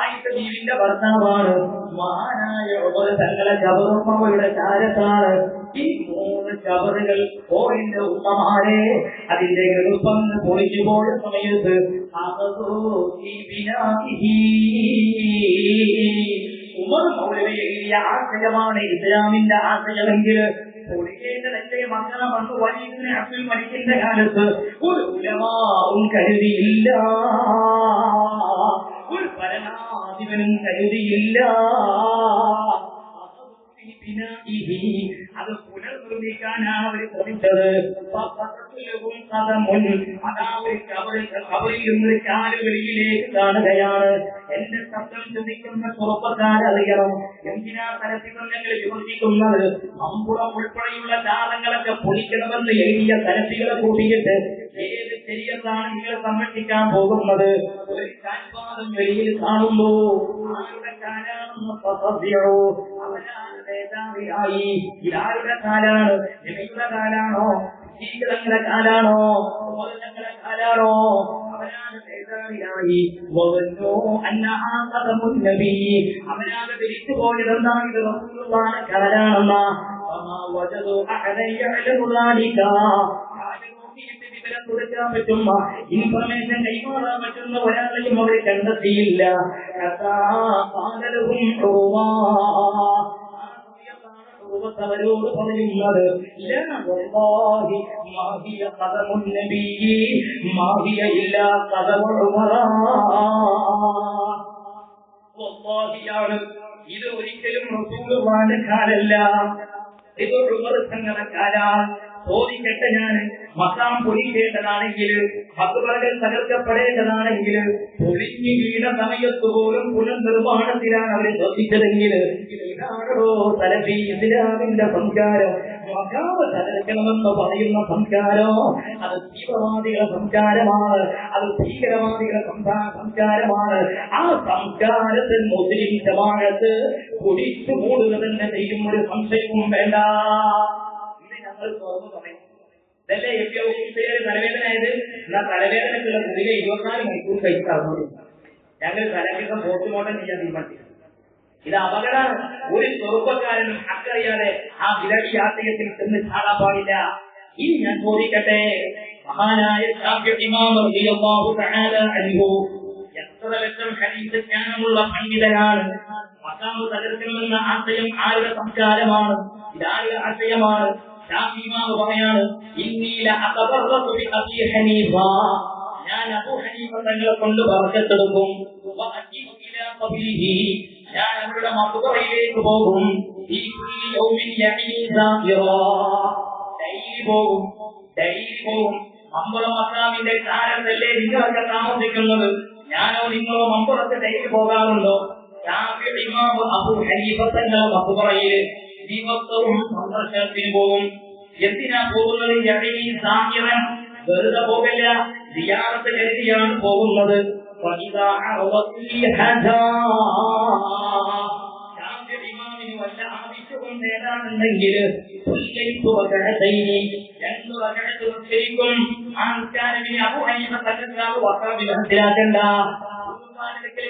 ആയിഷ ബീവിന്റെ ഭർത്താവാണ്. മഹാനായ ഉമർ തങ്ങളെ ഖബറും അവരുടെ ചാരത്താണ്. ഈ 3 ഖബറുകൾ ഓരിന്റെ ഉമ്മമാരെ അതിന്റെ എളുപ്പം പൊളിച്ചു പോയ സമയത്ത് ഉമർ മൗലവി എഴുതിയ ആശയമാണ് ഇസ്ലാമിന്റെ ആശയമെങ്കിൽ പൊളിക്കേണ്ടതല്ലേ മക്കളെ വന്ന് വലിയ അബ്ദുൽ മലിക്കിന്റെ കാലത്ത് ഒരു ഉലമാവും കരുതിയില്ല, ഒരു ഭരണാധിപനും കരുതിയില്ല. അത് പുനർനിർമ്മിക്കാനാണ് അവർ ശ്രമിച്ചത്. കാലുകളിലേക്ക് കാണുകയാണ്. എന്റെ ശബ്ദം ചിന്തിക്കുന്ന ചെറുപ്പക്കാരറിയണം, എന്തിനാ തലപ്പികൾ വിമർശിക്കുന്നത്? അമ്പുറം ഉൾപ്പെടെയുള്ള ജാലങ്ങളൊക്കെ പൊളിക്കണമെന്ന് എഴുതിയ തലപ്പികളെ കൂട്ടിയിട്ട് ഏത് ശരിയെന്നാണ് നിങ്ങളെ സംരക്ഷിക്കാൻ പോകുന്നത്? ഒരു കാൽപാദം വെളിയിൽ കാണുമ്പോ ആരുടെ കാലാണെന്ന് അവരായി. ഇതാരുടെ കാലാണ്? നബിയുടെ കാലാണോ? ശീലങ്ങളുടെ കാലാണോ? മോദങ്ങളുടെ കാലാണോ? അവരാണ് വേദാരിയായി. അവരാണ് തിരിച്ചു പോയതെന്താണ്? ഇത് റസൂലുള്ളാഹിന്റെ കാലാണെന്ന കൊടുക്കാൻ പറ്റുന്ന ഇൻഫർമേഷൻ കൈമാറാൻ പറ്റുന്ന ഒരാളെയും അവരെ കണ്ടെത്തിയില്ല. അവരോട് പറയുന്നത് ഇത് ഒരിക്കലും റസൂലുള്ളാഹിന്റെ കാലല്ല, ഇത് ഉമർ തങ്ങളുടെ കാലാണ്. ചോദിക്കട്ടെ, ഞാൻ മക്കാം പൊളിക്കേണ്ടതാണെങ്കിൽ, ഹഖുകൾ തകർക്കപ്പെടേണ്ടതാണെങ്കിൽ, പൊളിഞ്ഞു വീണ സമയത്ത് പോലും പുനർനിർമ്മാണത്തിലാണ് അവർ ശ്രദ്ധിച്ചതെങ്കിൽ ഇതാണോ സലഫി ഇസ്ലാമിന്റെ സംസ്കാരം? മക്കാവ് തകർക്കണമെന്ന് പറയുന്ന സംസ്കാരോ അത് തീവ്രവാദികളുടെ സംസ്കാരമാണ്, അത് ഭീകരവാദികളുടെ സംസ്കാരമാണ്. ആ സംസ്കാരത്തിൽ മുസ്ലിം ജമാഅത്ത് കുടിച്ചു മൂടുക തന്നെ ചെയ്യും, ഒരു സംശയവും വേണ്ട. ഞങ്ങൾ തുറന്നു പറയും, ഇതല്ലേ ഏറ്റവും തലവേദനയായത്? എന്നാൽ തലവേദനക്കുള്ള ഗുളിക 24 മണിക്കൂർ കഴിക്കാറുണ്ട്. ഞങ്ങൾ തലവേദന പോസ്റ്റ്മോർട്ടം ചെയ്യാൻ തീരുമാനിച്ചു. ഇത് അപകടമാണ്. ഒരു ചെറുപ്പക്കാരനും അക്കറിയാതെ ആ വിലക്ഷ ആശയത്തിൽ ചെന്ന് ചാടാൻ പാടില്ല. ഇനി ഞാൻ ചോദിക്കട്ടെ, മഹാനായ ശാഫിഈ ഇമാം റളിയല്ലാഹു തആല അൻഹു എത്ര ലക്ഷം ഹദീസ് ജ്ഞാനമുള്ള പണ്ഡിതനാണ്. മഖാം തകർക്കണമെന്ന ആശയം ആരുടെ സംസ്കാരമാണ്? ഇതാരുടെ ആശയമാണ്? ശാഫിഈ ഇമാം പറയാണ്, ഇന്നി ലഅതബറതു ബി അബീ ഹനീഫ, ഞാൻ അബൂ ഹനീഫ തങ്ങളെ കൊണ്ട് ബർക്കത്തെടുക്കും. വഅജീബു ഇലാ ഖബ്രിഹി, ഞാൻ അവരുടെ മഖബറയിലേക്ക് പോകും. ഈ കുല്ലി യൗമിൻ യഈസാ ഡെയിലി പോകും. മമ്പുറം മഖാമിന്റെ ചാരത്തല്ലേ നിങ്ങളൊക്കെ താമസിക്കുന്നത്? ഞാനോ നിങ്ങളോ മമ്പുറത്ത് ഡെയിലി പോകാറുണ്ടോ? ശാഫിഈ ഇമാം അബൂ ഹനീഫ തങ്ങളെ മഖബറയിൽ ദിവസവും സന്ദർശനത്തിന് പോകും. എന്തിനാ പോകുന്നത്? യഈസാ വെറുതെ പോകല്ല, സിയാറത്ത് കരുതിയാണ് പോകുന്നത്. വല്ല ആവശ്യവും നേടാനുണ്ടെങ്കിൽ 2 റകഅത്ത് നിസ്കരിക്കും. അബൂ ഹനീഫ തങ്ങൾ വഖാബി മനസ്സിലാക്കണ്ട.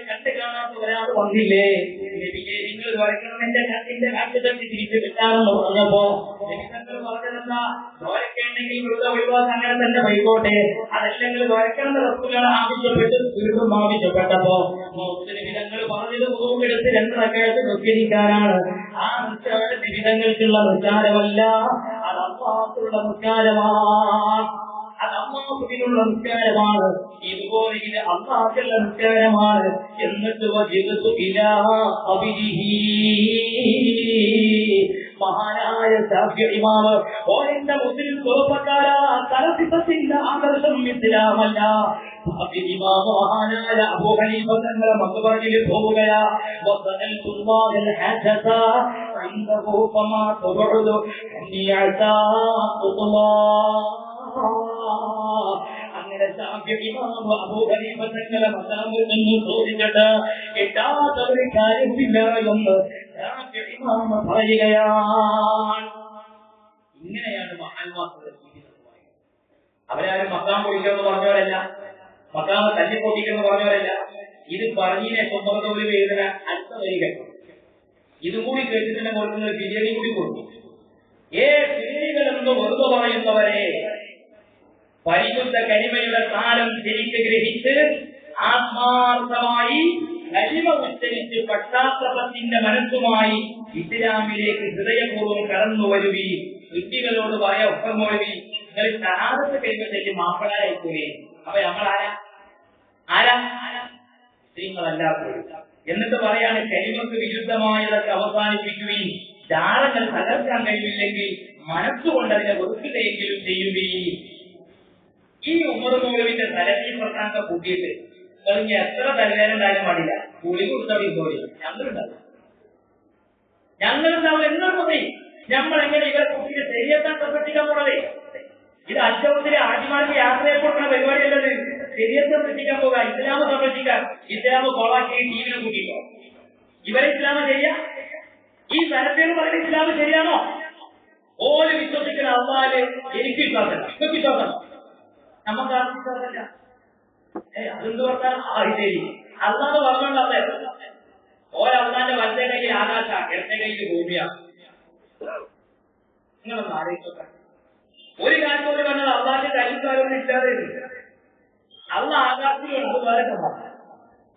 കണ്ടു കാണാത്ത ഒരാൾ വന്നില്ലേ, നബിയെ നിങ്ങൾ വരയ്ക്കണം, എന്റെ കത്തിന്റെ കാഴ്ചതട്ടി തിരിച്ചു കിട്ടാമെന്ന് പറഞ്ഞപ്പോ നിമിഷങ്ങൾ പറഞ്ഞതെന്താ, വരയ്ക്കണമെങ്കിൽ വെറുതെ ഒഴിവാക്കാൻ അങ്ങനെ തന്നെ പോയിക്കോട്ടെ, അതല്ലെങ്കിൽ വരയ്ക്കേണ്ട വസ്തുക്കൾ ആവശ്യപ്പെട്ട് വീണ്ടും ആവശ്യപ്പെട്ടപ്പോ നിമിഷങ്ങൾ പറഞ്ഞത് പൂവെടുത്ത് 2 റക്അത്ത് നിസ്കരിക്കാനാണ്. ആ നിസ്കാരം നിമിഷങ്ങൾക്കുള്ള നിസ്കാരമല്ല, അത് അല്ലാഹുവിനുള്ള നിസ്കാരമാണ്, അത് അല്ലാഹുവിനുള്ള നിസ്കാരമാണ്. ഇതുപോലെ ഇത് അല്ലാഹുവിനുള്ള നിസ്കാരമാണ്. എന്നിട്ട് വജിദതു ഇലാ അബിദിഹി, മഹാനായ ശാഫിഈ ഇമാം ഓരന്റെ മുസ്ലിം കുലപക്കാരാ തലസിഫത്തിന്റെ ആദർശം ഇസ്ലാമല്ല. ശാഫിഈ ഇമാം മഹാനായ അബൂ ഹനീഫ തങ്ങളുടെ മക്ബറയിൽ പോവുകയാ. വസനൽതുല്ലാഹൽ ഹദസ ഇൻദഹു ഫമാ തുബഉദു നിയഅതാ അങ്ങനെ ശാഫിഈ ഇമാം അബൂ ഹനീഫ തങ്ങളുടെ മക്ബറയിൽ നിന്ന് ചോദിച്ചിട്ട് കിട്ടാത്തൊരു കാര്യമില്ല എന്ന് ശാഫിഈ ഇമാം പറയുകയാണ്. ഇങ്ങനെയാണ് മഹാന്മാരുടെ ജീവിതം. അവരാരും മക്കാം പൊടിക്കുമെന്ന് പറഞ്ഞവരല്ല, മക്കാമ തല്ലിപ്പൊട്ടിക്കെന്ന് പറഞ്ഞവരല്ല. ഇത് പറഞ്ഞതിനെ സ്വന്തത്തോട് എഴുതുന്ന അടുത്ത വരികൾ ഇതും കൂടി കേട്ടിട്ട് കൊടുക്കുന്ന ബിരിയാണി കൂടി കൊടുക്കും. സ്ത്രീകളെന്ന് വെറുതെ പറയുന്നവരെ പരിശുദ്ധ കരിമയുടെ കാലം ശരിക്ക് ഗ്രഹിച്ച് ആത്മാർത്ഥമായി കരിമ ഉച്ചരിച്ച് പശ്ചാത്തലത്തിന്റെ മനസ്സുമായി ഇസ്ലാമിലേക്ക് ഹൃദയപൂർവ്വം കടന്നു വരുവി. കുട്ടികളോട് പറയാ, ഒപ്പം പോയി നിങ്ങൾ ഷഹാദത്ത് കരിമ ചൊല്ലി മാപ്പിളായിപ്പോയി. അപ്പൊ നമ്മളാരാ? ആരാ? സ്ത്രീകളല്ലാത്തവർ. എന്നിട്ട് പറയാണ്, കരിമക്ക് വിരുദ്ധമായതൊക്കെ അവസാനിപ്പിക്കുകയും ജാളങ്ങൾ തകർക്കാൻ കഴിയില്ലെങ്കിൽ മനസ്സുകൊണ്ട് അതിനെ വെറുക്കുകയെങ്കിലും ചെയ്യുകയും. ഈ ഉമർ മൗലവിന്റെ തലത്തിൽ പ്രധാനത്തെ കൂട്ടിയിട്ട് കഴിഞ്ഞ എത്ര തലവേദനാലും പാടില്ല, കൂലി കൊടുത്തവരും പോയി ഞങ്ങളുണ്ടാവും. എന്നോട് മതി. നമ്മളെങ്ങനെ ഇവരെ കുട്ടിയെ ശരിയെത്താൻ പ്രവർത്തിക്കാൻ പോണതേ? ഇത് അച്ചവത്തിലെ ആദ്യമാർക്ക് യാത്രയെ കൊടുക്കുന്ന പരിപാടിയല്ലത്. ശരിയത്തെ സൃഷ്ടിക്കാൻ പോകാം, ഇസ്ലാമ സംരക്ഷിക്കാൻ, ഇസ്ലാമ കോളാക്കി ടീമിനെ കൂട്ടിക്കോ. ഇവരെ ഇസ്ലാമ ശരിയാ? ഈ തലത്തേന്ന് പറയുന്ന ഇസ്ലാമ ശരിയാണോ? ഓല് വിശ്വസിക്കുന്ന അള്ളാല് എനിക്ക് വിശ്വാസമല്ല, ഇതൊക്കെ വിശ്വാസം നമുക്ക് ആർക്കും വിശ്വാസമല്ല. അതെന്ത് പറഞ്ഞാൽ ശരി അള്ളാന്ന് പറഞ്ഞോണ്ടേ. ഓരവതാന്റെ വലത്തെ കയ്യിൽ ആകാശ, ഇടത്തെ കയ്യിൽ ഭൂമിയാ. നിങ്ങളൊന്ന് ആലോചിച്ചോട്ടെ. ഒരു കാലത്തോട് പറഞ്ഞാൽ അള്ളാന്റെ കയ്യിൽക്കാരൊന്നും ഇല്ലാതെ അള്ള ആകാശത്തിലുണ്ട്. വേറെ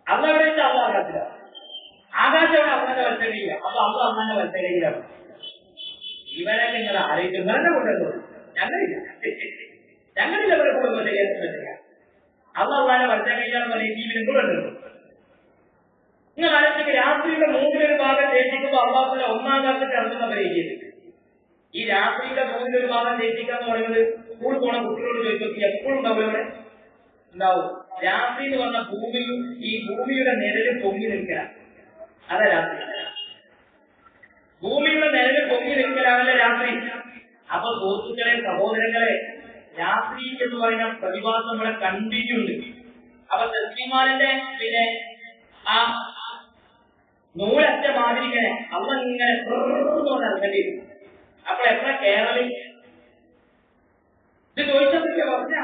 അള്ള എവിടെ വെച്ചാൽ അള്ള ആകാശത്തിലാണ്. ആകാശം എവിടെ? അള്ളാന്റെ വലത്തെ കയ്യില്ല. അപ്പൊ അള്ള അള്ളാന്റെ വലത്തെ കയ്യിലാണ്. ഇവരൊക്കെ നിങ്ങൾ ആലോചിക്കുന്നവരുടെ കൊണ്ടല്ലോ. ഞങ്ങളില്ല ഇവരെ കുടുംബം ശരിയാക്കാൻ പറ്റില്ല. അള്ള അള്ളാന്റെ വലത്തെ കയ്യിലാണെന്ന് പറഞ്ഞ ജീവിതം കൂടെ ഉണ്ടല്ലോ. നിങ്ങൾ ആലോചിക്കുക, രാത്രിയുടെ 1/3 ഭാഗം ശേഷിക്കുമ്പോൾ അള്ളാഹുവിന്റെ 1-ാം ക്ലാസ്സിൽ ഇറങ്ങുന്നവരെ ചെയ്തിട്ട് ഈ രാത്രിയുടെ 1/3 ഭാഗം ശേഷിക്കാന്ന് പറയുന്നത് സ്കൂൾ പോണ കുട്ടികളോട് ചോദിച്ചു എപ്പോഴും ഉണ്ടാവും. ഇവിടെ ഉണ്ടാവും. രാത്രി എന്ന് പറഞ്ഞ ഭൂമിയും ഈ ഭൂമിയുടെ നിഴല് പൊങ്ങി നിൽക്കുക, അതാ രാത്രി. ഭൂമിയുടെ നിഴല് പൊങ്ങി നിൽക്കലാണല്ലേ രാത്രി. അപ്പൊ സുഹൃത്തുക്കളെ, സഹോദരങ്ങളെ, രാത്രി എന്ന് പറയുന്ന പ്രതിഭാസം നമ്മളെ കണ്ടിന്യൂ ഉണ്ട്. അപ്പൊ തസ്ലീമാലിന്റെ പിന്നെ ആ നൂലറ്റ മാതിരിക്കണേ അവ ഇങ്ങനെ ഇറങ്ങേണ്ടി വരും. അപ്പൊ എത്ര കേരളം ഇത് ചോദിച്ചതൊക്കെ പറഞ്ഞ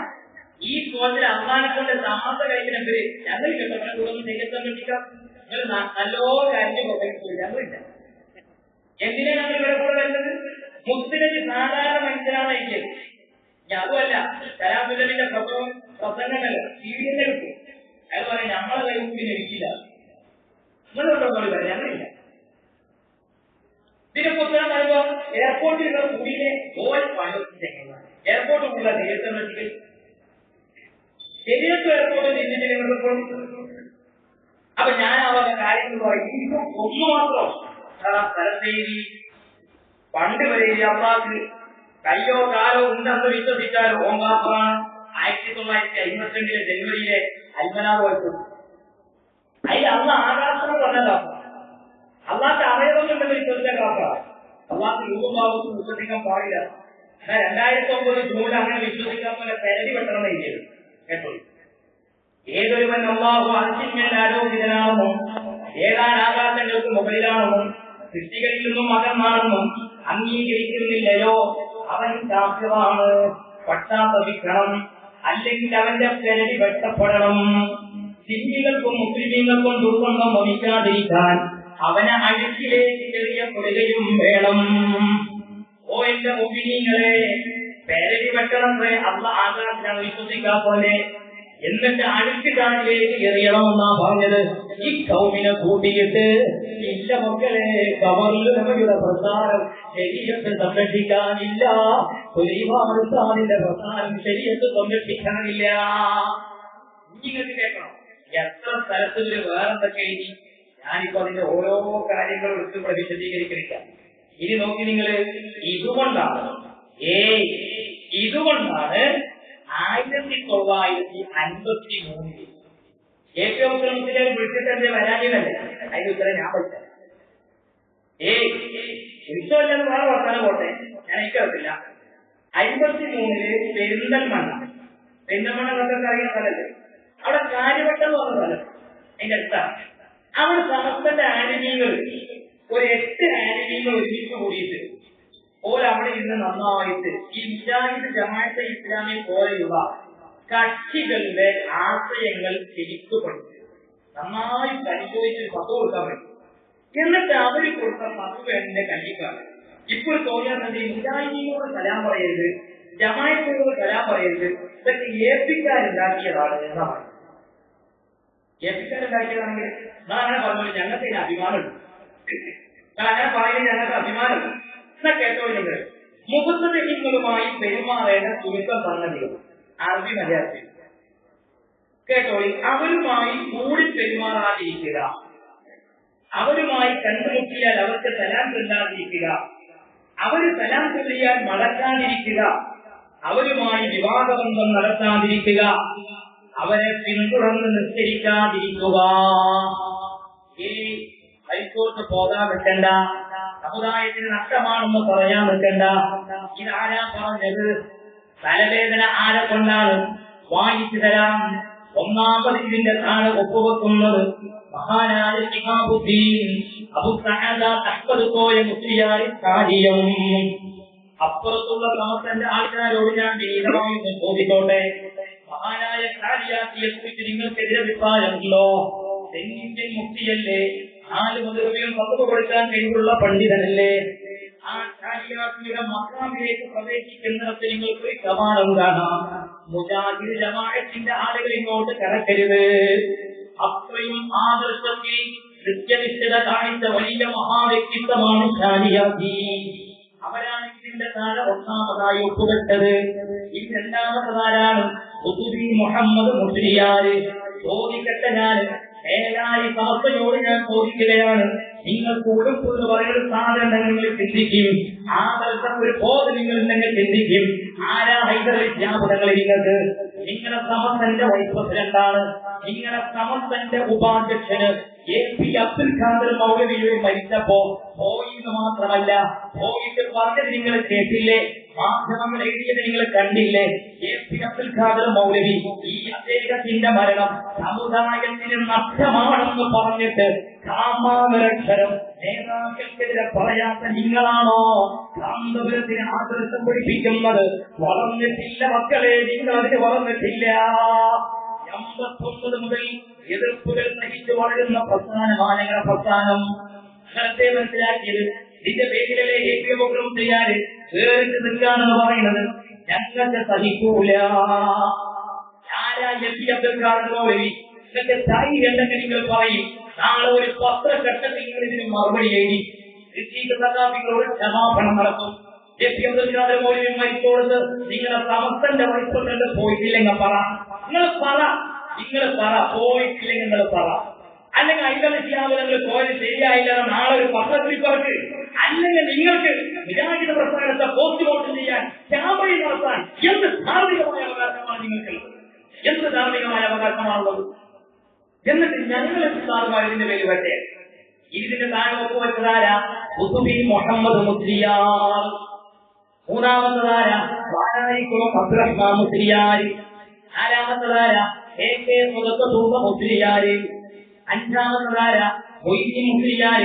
ഈ ചോദ്യത്തിൽ അള്ളാനെ കൊണ്ട് സമാസ കഴിക്കുന്നവര് ഞങ്ങൾ കിട്ടുന്ന കൂടെ ചെയ്യത്താൻ പറ്റിക്കാം. നിങ്ങൾ നല്ലോ കാര്യം പ്രസംഗിച്ചു ഞങ്ങളില്ല. എന്തിനാ ഞങ്ങൾ ഇവിടെ കൂടെ വരുന്നത്? മുസ്ലിം സാധാരണ മനുഷ്യരാണ് എങ്കിൽ അതുമല്ല സലാമുല്ലമിന്റെ പ്രസംഗങ്ങൾ സീരിയലിൽ കിട്ടും. അയാൾ പറയാം നമ്മളെ കൈ കൂടി ലഭിക്കില്ല. നിങ്ങളുണ്ടോ പറയാം ഞങ്ങളില്ല. ഇതിനെ പുസ്തകം പറയുമ്പോ എയർപോർട്ടിലുള്ള കൂടിയെ എയർപോർട്ട് കൂടാ ശരീരത്തിൽ ശരീരത്തിൽ എയർപോർട്ട് ചിന്തിച്ചിട്ടുള്ളപ്പോൾ അപ്പൊ ഞാൻ അവരുടെ കാര്യങ്ങൾ പറയും. ഒന്ന് മാത്രം സ്ഥലത്തേരി പണ്ട് വരെ അള്ളാഹ് കയ്യോ കാലോ ഉണ്ടെന്ന് വിശ്വസിച്ചാൽ ഓങ്കാപ്പറാണ് 1952 ജനുവരിയിലെ അൽമനാർ വച്ചു. അതിൽ അന്ന് ആകാശം പറഞ്ഞതാ. അള്ളാഹ് അവയവങ്ങളുണ്ടെന്ന് വിശ്വസിച്ച കാപ്പാണ്. അള്ളാഹ് രൂപഭാവത്തിൽ വിശ്വസിക്കാൻ പാടില്ല. എന്നാൽ 2009 ജൂണിൽ അങ്ങനെ വിശ്വസിക്കാൻ പോലെ പെരടി വെട്ടണം ഇല്ലേ കേട്ടോ. ഏതൊരുവൻ അള്ളാഹു അർച്ചിന്മേൽ ആരോപിതനാണെന്നും ഏതാൻ ആകാശങ്ങൾക്ക് മുകളിലാണെന്നും സൃഷ്ടികളിൽ നിന്നും അകന്നാണെന്നും അംഗീകരിക്കുന്നില്ലയോ അവൻ കാഫിറാണ്. പശ്ചാത്തപിക്കണം, അല്ലെങ്കിൽ അവന്റെ പെരടി വെട്ടപ്പെടണം. സിന്നികൾക്കും മുസ്ലിമീങ്ങൾക്കും ദുർഗന്ധം വമിക്കാതിരിക്കാൻ അവനെ അഴുക്കിലേക്ക് എറിയപ്പെടുകയും വേണം. ഓ എന്റെ മുഅ്മിനീങ്ങളെ, പേരടി വെട്ടണമേ അല്ലാഹ് ആകാശം വിശ്വസിക്കാത്തവനെ, എന്നിട്ട് അഴുക്ക് കാണിലേക്ക് എറിയണമെന്നാ പറഞ്ഞത്. ഈ കൗമിനെ കൂട്ടിയിട്ട് ഇല്ല മക്കളെ, കവറിൽ നമ്മുടെ പ്രസാരം ശരീരത്തെ സംരക്ഷിക്കാനില്ല. സുലൈമാനിന്റെ പ്രസാരം ശരീരത്തെ സംരക്ഷിക്കാനില്ല. നിങ്ങൾക്ക് കേൾക്കണം, എത്ര സ്ഥലത്ത് വേറെന്തൊക്കെ എഴുതി. ഞാനിപ്പോ അതിന്റെ ഓരോ കാര്യങ്ങളും എടുത്ത് വിശദീകരിക്കണില്ല. ഇനി നോക്കി നിങ്ങൾ, ഇതുകൊണ്ടാണ് 1953 ഏറ്റവും മുസ്ലിം വിളിച്ചിട്ടെന്റെ വരാനിതല്ലേ, അതിന് ഉത്തരം ഞാൻ പഠിച്ച ഉത്സവല്ലെന്ന് വേറെ വർത്താനം പോട്ടെ, ഞാൻ എനിക്കറിയില്ല. 1953 പെരിന്തൽമണ്ണ എന്നൊക്കെ അറിയുന്ന സ്ഥലത്ത്, അവിടെ കാര്യവട്ടം എന്ന് പറഞ്ഞ സ്ഥലം അതിന്റെ അടുത്താണ്. അവിടെ സമസ്തന്റെ ആനിമീങ്ങൾ ഒരു 8 ആനിമീങ്ങൾ ഒരുമിച്ച് കൂടിയിട്ട് അവിടെ ഇന്ന് നന്നായിട്ട് ഈ മുജാഹിദ് ജമാഅത്തെ ഇസ്ലാമി പോലെയുള്ള കക്ഷികളുടെ ആശയങ്ങൾ ശരിക്കു പഠിച്ചു നന്നായി പരിശോധിച്ച് ഫത്വ കൊടുക്കാൻ വേണ്ടി. എന്നിട്ട് അവർ കൊടുത്ത ഫത്വ എന്റെ കല്ലിക്കാണ്. ഇപ്പോൾ തോന്നിയാൽ തന്നെ മുജാഹിദിനോട് സലാം പറയരുത്, ജമാഅത്തിനോട് സലാം പറയരുത്, ഇതൊക്കെ ഏപ്പിക്കാരുണ്ടാക്കിയതാണ് എന്നാണ്. ഏപ്പിക്കാരുണ്ടാക്കിയതാണെങ്കിൽ ഞാൻ അങ്ങനെ പറഞ്ഞോളൂ, ഞങ്ങൾക്ക് ഇതിന് അഭിമാനമുണ്ട്. ഞാൻ അങ്ങനെ പറയുന്നത് ഞങ്ങൾക്ക് അഭിമാനമുണ്ട്. എന്നാ കേട്ടോ, നിങ്ങൾ മുഖത്തുമായി പെരുമാറേണ്ട ചുരുക്കം സംഗതികൾ അറബി മലയാളത്തിൽ കേട്ടോളി. അവരുമായി കൂടി പെരുമാറാതിരിക്കുക, അവരുമായി കണ്ടുമുട്ടിയാൽ അവർക്ക് സലാം ചൊല്ലാതിരിക്കുക, അവര് സലാം ചൊല്ലിയാൽ മടക്കാതിരിക്കുക, അവരുമായി വിവാഹബന്ധം നടത്താതിരിക്കുക, അവരെ പിന്തുടർന്ന് നിസ്കരിക്കാതിരിക്കുക. ഈ ഹൈക്കോർട്ട് പോകാൻ വെക്കണ്ട, സമുദായത്തിന് നഷ്ടമാണെന്ന് പറയാൻ വെക്കണ്ട. ഇതാരാ പറഞ്ഞത്? തലവേദന ആരെ കൊണ്ടാണ്? വായിച്ചു തരാം. ഒന്നാമത് ഇതിന്റെ താഴെ ഒപ്പുവെക്കുന്നത് മഹാനായ ഇമാമുദ്ദീൻ അബൂ സഅദ അഹ്മദ് കോയ മുസ്ലിയാരി കാര്യം. അപ്പുറത്തുള്ള സമസ്തന്റെ ആൾക്കാരോട് ഞാൻ വിനീതമായി ചോദിച്ചോട്ടെ, മഹാനായ കാരിയാത്തിയെ കുറിച്ച് നിങ്ങൾക്കെതിരെ അഭിപ്രായമുണ്ടോ? തെന്നിന്ത്യൻ മുക്തിയല്ലേ, 4 മദ്ഹബിലും ഫത്വ കൊടുക്കാൻ കഴിവുള്ള പണ്ഡിതനല്ലേ? ആ കാരിയാത്തിയുടെ മഖാമിലേക്ക് പ്രവേശിക്കുന്നിടത്ത് നിങ്ങൾക്ക് ഒരു പ്രമാണം കാണാം. മുജാഹിദ് ജമാഅത്തിന്റെ ആളുകൾ ഇങ്ങോട്ട് കടക്കരുത്. അത്രയും ആദർശത്തിൽ കൃത്യനിഷ്ഠത കാണിച്ച വലിയ മഹാവ്യക്തിത്വമാണ് കാരിയാത്തി. അവരാണ് ഇതിന്റെ താഴെ ഒന്നാമതായി ഒപ്പുവെച്ചത്. ഇത് രണ്ടാമതാരാണ്? ഖുതുബി മുഹമ്മദ് മുസ്ലിയാര്. ചോദിക്കട്ടെ, ഞാൻ ഏതായി സമസ്തയോട് ഞാൻ ചോദിക്കുകയാണ്, നിങ്ങൾക്ക് ഉടുപ്പ് എന്ന് പറയുന്ന സാധനം നിങ്ങൾ ചിന്തിക്കും, ആദർശം ഒരു ബോധം നിങ്ങൾ ഉണ്ടെങ്കിൽ ചിന്തിക്കും. ആരാ ഹൈദരലി ജ്ഞാപകങ്ങൾ നിങ്ങൾക്ക്? നിങ്ങളുടെ സമസ്തന്റെ വൈസ് പ്രസിഡന്റാണ്, നിങ്ങളുടെ സമസ്തന്റെ ഉപാധ്യക്ഷന് AP അബ്ദുൽ ഖാദർ മൗലവിയെ മരിച്ചപ്പോ പോയിന്ന് മാത്രമല്ല, പോയിട്ട് പറഞ്ഞത് നിങ്ങൾ കേട്ടില്ലേ? മാധ്യമങ്ങൾ എഴുതിയത് നിങ്ങൾ കണ്ടില്ലേ? AP അബ്ദുൽ ഖാദർ മൗലവി ഈ അദ്ദേഹത്തിന്റെ മരണം സമുദായത്തിന് നഷ്ടമാണെന്ന് പറഞ്ഞിട്ട് കാമാവരക്ഷരം നേതാക്കൾക്കെതിരെ പറയാത്ത നിങ്ങളാണോ കാന്തപുരത്തിന് ആദർശം പഠിപ്പിക്കുന്നത്? വളർന്നിട്ടില്ല മക്കളെ, നിങ്ങൾ അതിന് വളർന്നിട്ടില്ല. 89 മുതൽ എതിർപ്പുകൾ സഹിച്ചു വളരുന്ന പ്രസ്ഥാനമാണ് ഞങ്ങളുടെ പ്രസ്ഥാനം. അങ്ങനത്തെ മനസ്സിലാക്കിയത് ഇതിന്റെ പേരിലെ ഏറ്റവും ചെയ്യാറ് വേറിട്ട് നിൽക്കാണെന്ന് പറയുന്നത് ഞങ്ങൾക്ക് സഹിക്കൂല. ആരാ AP അബ്ദുൽ ഖാദർ മൗലവി? ഇതൊക്കെ തായി കണ്ടെങ്കിൽ നിങ്ങൾ പറയും, നാളെ ഒരു പത്രഘട്ടത്തിൽ നിങ്ങൾ ഇതിന് മറുപടി എഴുതി സഖാഫികളോട് ക്ഷമാപണം നടത്തും. AP അബ്ദുൽ ഖാദർ മൗലവി മരിച്ചോടുത്ത് നിങ്ങളുടെ സമസ്തന്റെ വൈസ് പ്രസിഡന്റ് പോയിട്ടില്ലെങ്കിൽ പറ, നിങ്ങൾ പറ പോയിട്ടില്ലെങ്കിൽ നിങ്ങൾ പറ. അല്ലെങ്കിൽ അതിന്റെ ജ്ഞാപനങ്ങൾ പോയത് ശരിയായില്ല, നാളെ ഒരു പത്രത്തിൽ പറക്ക്. അല്ലെങ്കിൽ നിങ്ങൾക്ക് മുജാഹിദ് പ്രസ്ഥാനത്തെ പോസ്റ്റ്മോർട്ടം ചെയ്യാൻ ക്യാമ്പയിൻ നടത്താൻ എന്ത് ധാർമ്മികമായ അവകാശമാണ് നിങ്ങൾക്ക്? എന്ത് ധാർമ്മികമായ അവകാശമാണുള്ളത്? എന്നിട്ട് ഞങ്ങളെ സാറുമാരിന്റെ പേര് വട്ടെ ഇതിന്റെ താഴെ ഒപ്പുവെച്ചതാരാ? ഖുതുബി മുഹമ്മദ് മുസ്ലിയാർ. മൂന്നാമത്തതാരാ? വാരായിക്കുളം അബ്ദുറഹ്മാൻ മുസ്ലിയാർ. നാലാമത്തതാരാ? AK സുദത്തൂബ മുസ്ലിയാർ. അഞ്ചാമത്തതാരാ? മൊയ്തീൻ മുസ്ലിയാർ.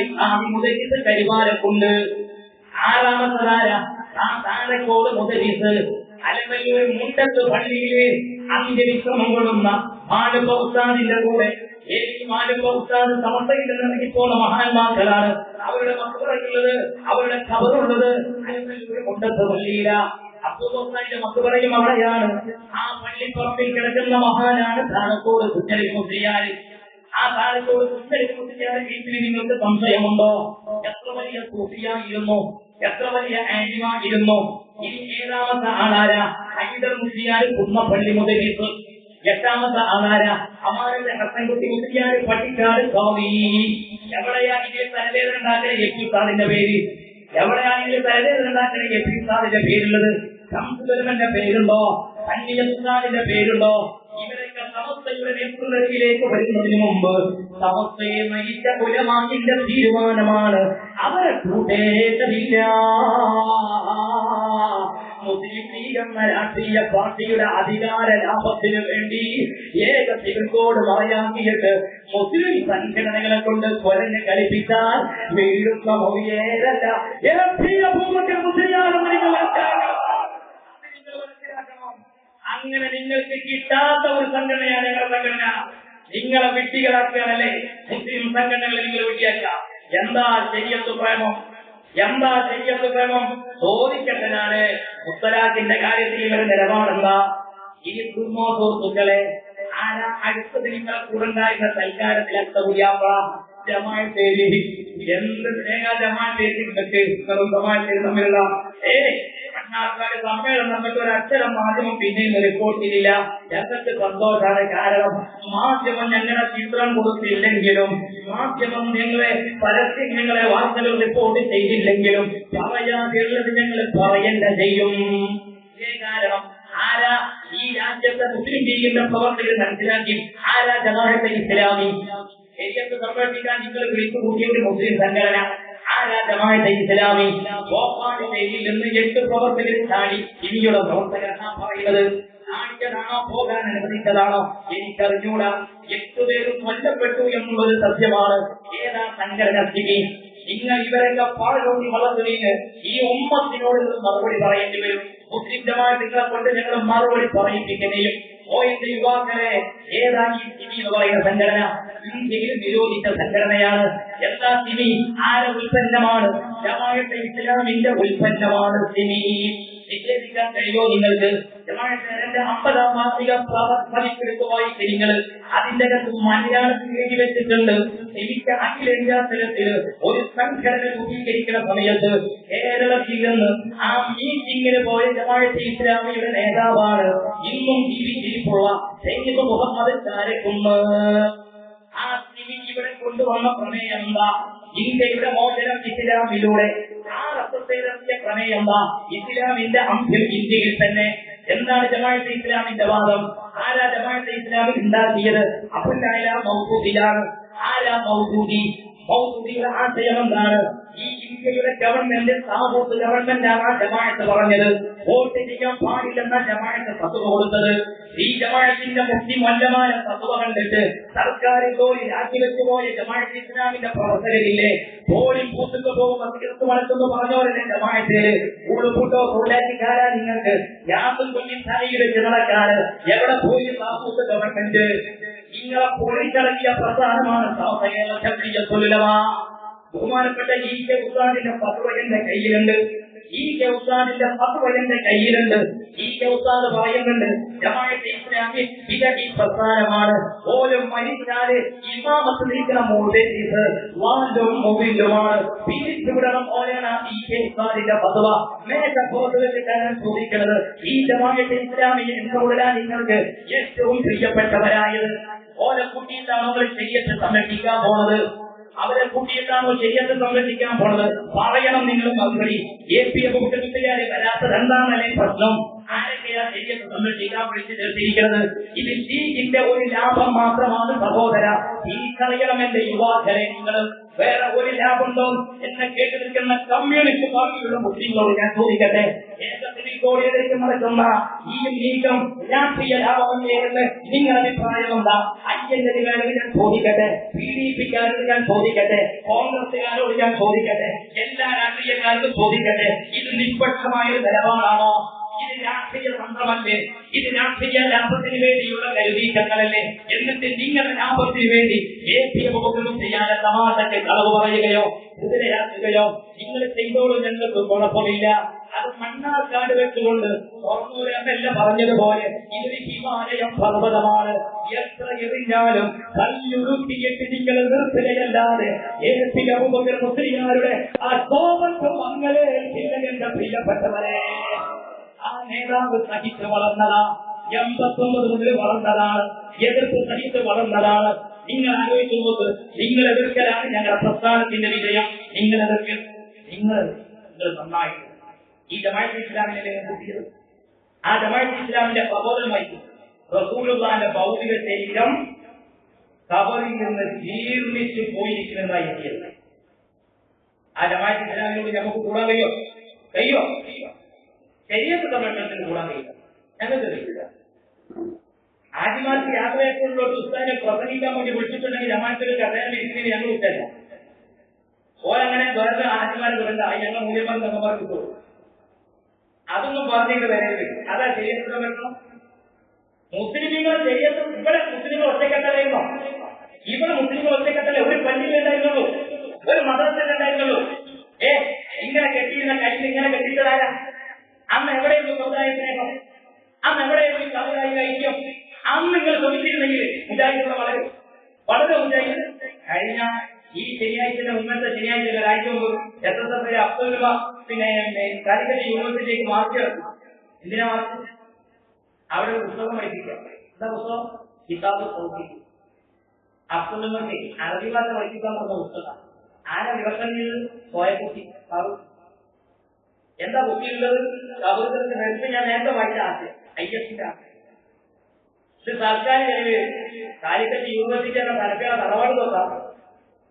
മുദരിസ് കരിവാരക്കുണ്ട്. ആറാമത്തതാരാ? താഴക്കോട് മുദരിസ്. അലവല്ലൂർ മുണ്ടത്ത് പള്ളിയിലെ അന്ത്യവിശ്രമം കൊള്ളുന്ന മാനവ ഉസ്താദിന്റെ കൂടെ സമസ്തയിൽ നിന്നിറങ്ങിപ്പോന്ന മഹാന്മാക്കളാണ്. അവരുടെ മക്കളുള്ളത്, അവരുടെ ഖബറുള്ളത് കൊണ്ടത്ത് പള്ളിയില. അബ്ദുൽ മക്കളയും അവിടെയാണ്. ആ പള്ളിപ്പറമ്പിൽ കിടക്കുന്ന മഹാനാണ് താഴത്തോട് കുഞ്ഞലി മുസ്ലിയാര്. ആ താഴത്തോട് കുഞ്ഞലി മുസ്ലിയാര് വീട്ടിൽ നിങ്ങൾക്ക് സംശയമുണ്ടോ? എത്ര വലിയ സൂഫിയായിരുന്നു, എത്ര വലിയ ആലിമായിരുന്നു. ഇനി ഏഴാമത്തെ ആളാരാ? ഹൈദർ മുസ്ലിയാർ കുന്നപ്പള്ളി മുതലിപ്പ്. എട്ടാമത്തെ ആളാരാ? അമാരുടെ ഹസൻകുട്ടി മുസ്ലിയാർ പട്ടിക്കാട് സ്വാമി. എവിടെയാ ഇതിൽ തലവേദന ഉണ്ടാക്കുന്ന എപ്പിസാദിന്റെ പേര്? എവിടെയാ ഇതിൽ തലവേദന ഉണ്ടാക്കുന്ന എപ്പിസാദിന്റെ പേരുള്ളത്? ശംസുലമന്റെ പേരുണ്ടോ? അന്യസാദിന്റെ പേരുണ്ടോ? ഇവരൊക്കെ സമസ്തയുടെ നേതൃത്വത്തിലേക്ക് വരുന്നതിന് മുമ്പ് സമസ്തയെ നയിച്ച ഉലമാന്റെ തീരുമാനമാണ് അവരെ കൂട്ടേറ്റതില്ല. മുസ്ലിം ലീഗ് എന്ന രാഷ്ട്രീയ പാർട്ടിയുടെ അധികാര ലാഭത്തിന് വേണ്ടി ഏക സിവിൽക്കോട് മറയാക്കിയിട്ട് മുസ്ലിം സംഘടനകളെ കൊണ്ട് കൊരഞ്ഞ് കളിപ്പിച്ചാൽ വീഴുന്ന മൊഴിയേരല്ല. അങ്ങനെ നിങ്ങൾക്ക് കിട്ടാത്ത ഒരു സംഘടനയാണ് ഞങ്ങളുടെ സംഘടന. നിങ്ങളെ വിട്ടികളാക്കുകയാണല്ലേ മുസ്ലിം സംഘടനകളെ നിങ്ങൾ വിട്ടിയാക്കുക. എന്താ ശരിയത്ത് പ്രേമം? എന്താ ശരിയത്ത് പ്രേമം? ചോദിക്കേണ്ടതാണ്. മുത്തലാഖിന്റെ കാര്യത്തിൽ ഇവരുടെ നിലപാടെന്താ? ഇനി സുഹൃത്തുക്കളെ, ആരാ അടുത്തത് നിങ്ങളെ കൂടെണ്ടായിരുന്ന സൽക്കാരത്തിലെത്ത കുടിയാപ്പ ജമാഅത്തേരി എന്ത് തേങ്ങ ജമാഅത്തേരി നിങ്ങളും ജമാഅത്തേരി തമ്മിലുള്ള മണ്ണാർക്കാട് സമ്മേളനം നമുക്ക് ഒരു അക്ഷരം മാധ്യമം പിന്നെയും റിപ്പോർട്ട് ചെയ്തില്ല. ഞങ്ങൾക്ക് സന്തോഷമാണ്. കാരണം മാധ്യമം ഞങ്ങളുടെ ചിത്രം കൊടുത്തില്ലെങ്കിലും, മാധ്യമം ഞങ്ങളെ പരസ്യം ഞങ്ങളെ വാർത്തകൾ റിപ്പോർട്ട് ചെയ്തില്ലെങ്കിലും പറയാതെയുള്ളത് ഞങ്ങൾ പറയേണ്ട ചെയ്യും. കാരണം ആരാ ഈ രാജ്യത്തെ മുസ്ലിം ലീഗിന്റെ പ്രവർത്തകർ മനസ്സിലാക്കി? ആരാ ജമാഅത്തെ ഇസ്ലാമി? ശരിയത്ത് സംരക്ഷിക്കാൻ നിങ്ങൾ വിളിച്ചു കൂട്ടിയ ഒരു മുസ്ലിം സംഘടന ആരാ? ജമാഅത്തെ ഇസ്ലാമി. ഗോപാലിയിൽ നിന്ന് 8 പ്രവർത്തകർ ചാടി. ഇനിയുള്ള പ്രവർത്തകരാണ് പറയുന്നത്. ചാടിയതാണോ പോകാൻ അനുവദിച്ചതാണോ എനിക്കറിഞ്ഞൂടാ. 8 പേരും കൊല്ലപ്പെട്ടു എന്നുള്ളത് സത്യമാണ്. ഏതാ സംഘടന സ്ഥിതി? നിങ്ങൾ ഇവരൊക്കെ പാഴോടി വളർത്തുകയും ഈ ഉമ്മത്തിനോട് മറുപടി പറയേണ്ടി വരും. മുസ്ലിം ജമാഅത്ത് നിങ്ങളെ കൊണ്ട് ഞങ്ങൾ മറുപടി പറയിപ്പിക്കുകയും യുവാക്കളെ ഏതാ ഈ സിമി എന്ന് പറയുന്ന സംഘടന? ഇന്ത്യയിൽ നിരോധിച്ച സംഘടനയാണ്. എന്താ സിമി? ആരുടെ ഉൽപ്പന്നമാണ്? ജമാഅത്തെ ഇസ്ലാമിന്റെ ഉൽപ്പന്നമാണ് സിമി. നിഷേധിക്കാൻ കഴിയോ നിങ്ങൾക്ക്? ജമാഅത്തിന്റെ 50ാം വാർഷിക പതിപ്പെടുത്തുമായി നിങ്ങൾ അതിന്റെ അകത്ത് മലയാളത്തിൽ എഴുതി വെച്ചിട്ടുണ്ട്. എനിക്ക് അഖിലേന്ത്യാ തലത്തിൽ ഒരു സംഘടന രൂപീകരിക്കുന്ന സമയത്ത് കേരളത്തിൽ നിന്ന് ആ മീറ്റിംഗിന് പോയ ജമാഅത്തെ ഇസ്ലാമിയുടെ നേതാവാണ് ഇന്നും ജീവിച്ചിരിപ്പുള്ള സയ്യിദ് മുഹമ്മദ് ചാരക്കുന്ന്. ആ സിമി ഇവിടെ കൊണ്ടുവന്ന പ്രമേയം എന്താ? ഇന്ത്യയുടെ മോചനം ഇസ്ലാമിലൂടെ. ആ റസൂലിന്റെ പ്രമേയം എന്താ? ഇസ്ലാമിന്റെ അന്ത്യം ഇന്ത്യയിൽ തന്നെ. എന്താണ് ജമാഅത്തെ ഇസ്ലാമിന്റെ വാദം? ആരാ ജമാഅത്തെ ഇസ്ലാമിൽ ഉണ്ടാക്കിയത്? അബ്ദുൽ മൗദൂദിയാണ്. ആരാ മൗദൂദി? മൗദൂദിയുടെ ആശയം എന്താണ്? ഈ ഇന്ത്യയുടെ ഗവൺമെന്റ് സാമൂഹ്യ ഗവൺമെന്റാണ് ആ ജമാഅത്ത് പറഞ്ഞത്. വോട്ട് ചെയ്യാൻ പാടില്ലെന്ന ജമാഅത്ത് ഫത്വ കൊടുത്തത്. ഈ ജമാഅത്തിന്റെ മുസ്ലിം വല്ലമായ ഫത്വ കണ്ടിട്ട് സർക്കാർ ജോലി രാജിവെച്ചു പോയ ജമാഅത്ത് ഇസ്ലാമിന്റെ പ്രവർത്തകരില്ലേ? പോളിംഗ് ബൂത്തുക്ക് പോകുമ്പോൾ തീർത്ത് വളർത്തുന്നു പറഞ്ഞവരുടെ ജമാഅത്തില് കൂട്ടുകൂട്ടോ തൊഴിലാളിക്കാരാ നിങ്ങൾക്ക്? യാതൊരു കൊല്ലം തലയിൽ വെച്ച് നടക്കാറ് എവിടെ പോയി സാമൂഹ്യ ഗവൺമെന്റ്? നിങ്ങളെ പൊളിച്ചടക്കിയ പ്രധാനമാണ് ബഹുമാനപ്പെട്ട ഈ കെ ഉസ്താദിന്റെ ഫത്വ എന്റെ കയ്യിലുണ്ട്. ഈ കെ ഉസ്താദിന്റെ ഫത്വ എന്റെ കയ്യിലുണ്ട്. ഈ കെ ഉസ്താദ് പറയുന്നുണ്ട് ജമാഅത്തെ ഇസ്ലാമി വിദഗ്ധ പ്രസ്ഥാനമാണ്. ഓരോ മരിച്ചാല് ഇമാമത്ത് നിൽക്കുന്ന മോഡേറ്റ് വാലും മൊബൈലുമാണ്. പിരിച്ചുവിടണം ഓരാണ് ഈ കെ ഉസ്താദിന്റെ ഫത്വ. മേശപ്പുറത്ത് വെച്ചിട്ടാണ് ചോദിക്കുന്നത് ഈ ജമാഅത്തെ ഇസ്ലാമി എന്നോടാ നിങ്ങൾക്ക് ഏറ്റവും പ്രിയപ്പെട്ടവരായത്? ഓരോ കുട്ടിയിട്ടാണോ ശരീരത്തെ സംരക്ഷിക്കാൻ പോണത്? അവരെ കൂട്ടിയിട്ടാണോ ശരിയത്ത് സംരക്ഷിക്കാൻ പോണത്? പറയണം നിങ്ങൾ മറുപടി. APF കുട്ടികളെ വരാത്തത് എന്താണല്ലേ പ്രശ്നം? ആരൊക്കെയാ ശരിയത്ത് സംരക്ഷിക്കാൻ വിളിച്ച് ചേർത്തിരിക്കുന്നത്? ഇത് ലീഗിന്റെ ഒരു ലാഭം മാത്രമാണ് സഹോദര. തിരിച്ചറിയണം എന്റെ യുവാക്കളെ. നിങ്ങൾ വേറെ ഒരു ലാഭമുണ്ടോ എന്നെ കേട്ടു നിൽക്കുന്ന കമ്മ്യൂണിസ്റ്റ് പാർട്ടിയുടെ മുസ്ലിങ്ങളോട് ഞാൻ ചോദിക്കട്ടെ, ഏകത്തിൽ കോടിയിലേക്ക് നടക്കുന്ന ഈ നീക്കം രാഷ്ട്രീയ ലാഭമല്ലേ എന്ന് നിങ്ങളുടെ അഭിപ്രായം എന്താ? ഐക്യജനകാരോട് ഞാൻ ചോദിക്കട്ടെ, PDPക്കാരോട് ഞാൻ ചോദിക്കട്ടെ, കോൺഗ്രസുകാരോട് ഞാൻ ചോദിക്കട്ടെ, എല്ലാ രാഷ്ട്രീയക്കാരോടും ചോദിക്കട്ടെ, ഇത് നിഷ്പക്ഷമായ ഒരു നിലപാടാണോ? ഇത് രാഷ്ട്രീയ തന്ത്രമല്ലേ? ഇത് രാഷ്ട്രീയ ലാഭത്തിന് വേണ്ടിയുള്ള കരുതീക്കങ്ങളല്ലേ? എന്നിട്ട് നിങ്ങളുടെ ലാഭത്തിന് വേണ്ടി ഏപ്രിയൊന്നും ചെയ്യാതെ തമാശക്ക് കളവ് പറയുകയോ കുതിരയാക്കുകയോ നിങ്ങൾ ചെയ്തോളൂ, ഞങ്ങൾക്ക് കുഴപ്പമില്ല. അത് മണ്ണാർക്കാട് വെച്ചുകൊണ്ട് എന്നല്ല പറഞ്ഞതുപോലെ ഇതൊരു ഹിമാലയം പർവ്വതമാണ്. എത്ര എറിഞ്ഞാലും കല്ലുരുക്കിയിട്ട് നിങ്ങൾ നിർത്തുകയല്ലാതെ മുസ്ലിംകാരുടെ ആ കോപത്തും മങ്ങളെ എന്റെ പ്രിയപ്പെട്ടവരെ, ആ നേതാവ് സഹിച്ച് വളർന്നതാ. 89 മുതൽ വളർന്നതാണ്. എതിർപ്പ് സഹിച്ച് വളർന്നതാണ്. നിങ്ങൾ ആലോചിച്ചുകൊണ്ട് നിങ്ങൾ എതിർക്കലാണ് ഞങ്ങളുടെ പ്രസ്ഥാനത്തിന്റെ വിജയം. നിങ്ങൾ എതിർക്കൽ നിങ്ങൾ നന്നായി ഈ ജമാഅത്തെ ഇസ്ലാമിനെ കൂട്ടിയത്. ആ ജമാഅത്തെ ഇസ്ലാമിന്റെ പ്രബോധനമായി റസൂലുള്ളാഹിന്റെ ഭൗതിക ശരീരം കബറിൽ നിന്ന് ജീർണിച്ചു പോയിരിക്കുന്നതായി എത്തിയത്. ആ ജമാഅത്തെ ഇസ്ലാമിനോട് നമുക്ക് കൂടാൻ കഴിയോ? ശരീരത്തെ സംരക്ഷണത്തിന് കൂടാൻ കഴിയില്ല. ഞങ്ങൾക്ക് കഴിയില്ല. ആദ്യമാർക്ക് യാത്രയെക്കുള്ള ഉസ്താദിനെ പ്രസംഗിക്കാൻ വേണ്ടി വിളിച്ചിട്ടുണ്ടെങ്കിൽ ജമാഅത്തിൽ കഥയാണ് ഇരിക്കുന്നത് ഞങ്ങൾ വിട്ടല്ല. ഓരങ്ങനെ വേറെ ആദ്യമാരെ വിടണ്ട, ഞങ്ങൾ മൂല്യമാർ തങ്ങന്മാർ കിട്ടുള്ളൂ. അതൊന്നും പറഞ്ഞിട്ട് വരരുത്. അതാ ശരീരത്തിൽ സംരക്ഷണം. മുസ്ലിങ്ങൾ ശരീരത്തിൽ ഇവിടെ മുസ്ലിങ്ങൾ ഒറ്റക്കെട്ടലായിരുന്നോ? ഇവിടെ മുസ്ലിങ്ങൾ ഒറ്റക്കെട്ടല്ലേ? ഒരു പള്ളിയിലുണ്ടായിരുന്നുള്ളൂ, ഒരു മദ്രസയിലുണ്ടായിരുന്നുള്ളൂ. ഇങ്ങനെ കെട്ടിയിരുന്ന കയ്യിൽ ഇങ്ങനെ കെട്ടിയിട്ടതാരാ? അന്ന് എവിടെയും സമുദായ സ്നേഹം, അന്ന് എവിടെയും സാമുദായിക ഐക്യം. അന്ന് നിങ്ങൾ ശ്രമിച്ചിരുന്നെങ്കിൽ മുജാഹിദുകൾ വളരെ മുജാഹിദ് കഴിഞ്ഞ ഈ ശനിയാഴ്ചയുടെ മുന്നത്തെ ശനിയാഴ്ച ഒരാഴ്ച മുമ്പ് SSF അബ്ദുൽ കാലിക്കറ്റ് യൂണിവേഴ്സിറ്റിയിലേക്ക് മാർച്ച് നടത്തി. എന്തിനാ മാർച്ച്? അവിടെ ഒരു പുസ്തകം പഠിപ്പിക്കുക. എന്താ പുസ്തകം? കിതാബ് തൗഹീദ്. അബ്ദുൽ അറബി ഭാഷ പഠിപ്പിക്കാൻ പറഞ്ഞ പുസ്തകമാണ്. ആരെ വിവർത്തനം ചെയ്തത്? കോയക്കുട്ടി ഫാറൂഖ്. എന്താ ബുക്കിലുള്ളത്? കബറിന്റെ നേരത്തെ ഞാൻ നേരത്തെ വായിച്ച ആശയം IS-ന്റെ ആശയം. ഇത് സർക്കാർ കാലിക്കറ്റ് യൂണിവേഴ്സിറ്റി എന്ന സർക്കാർ തറവാട് നോക്കാം.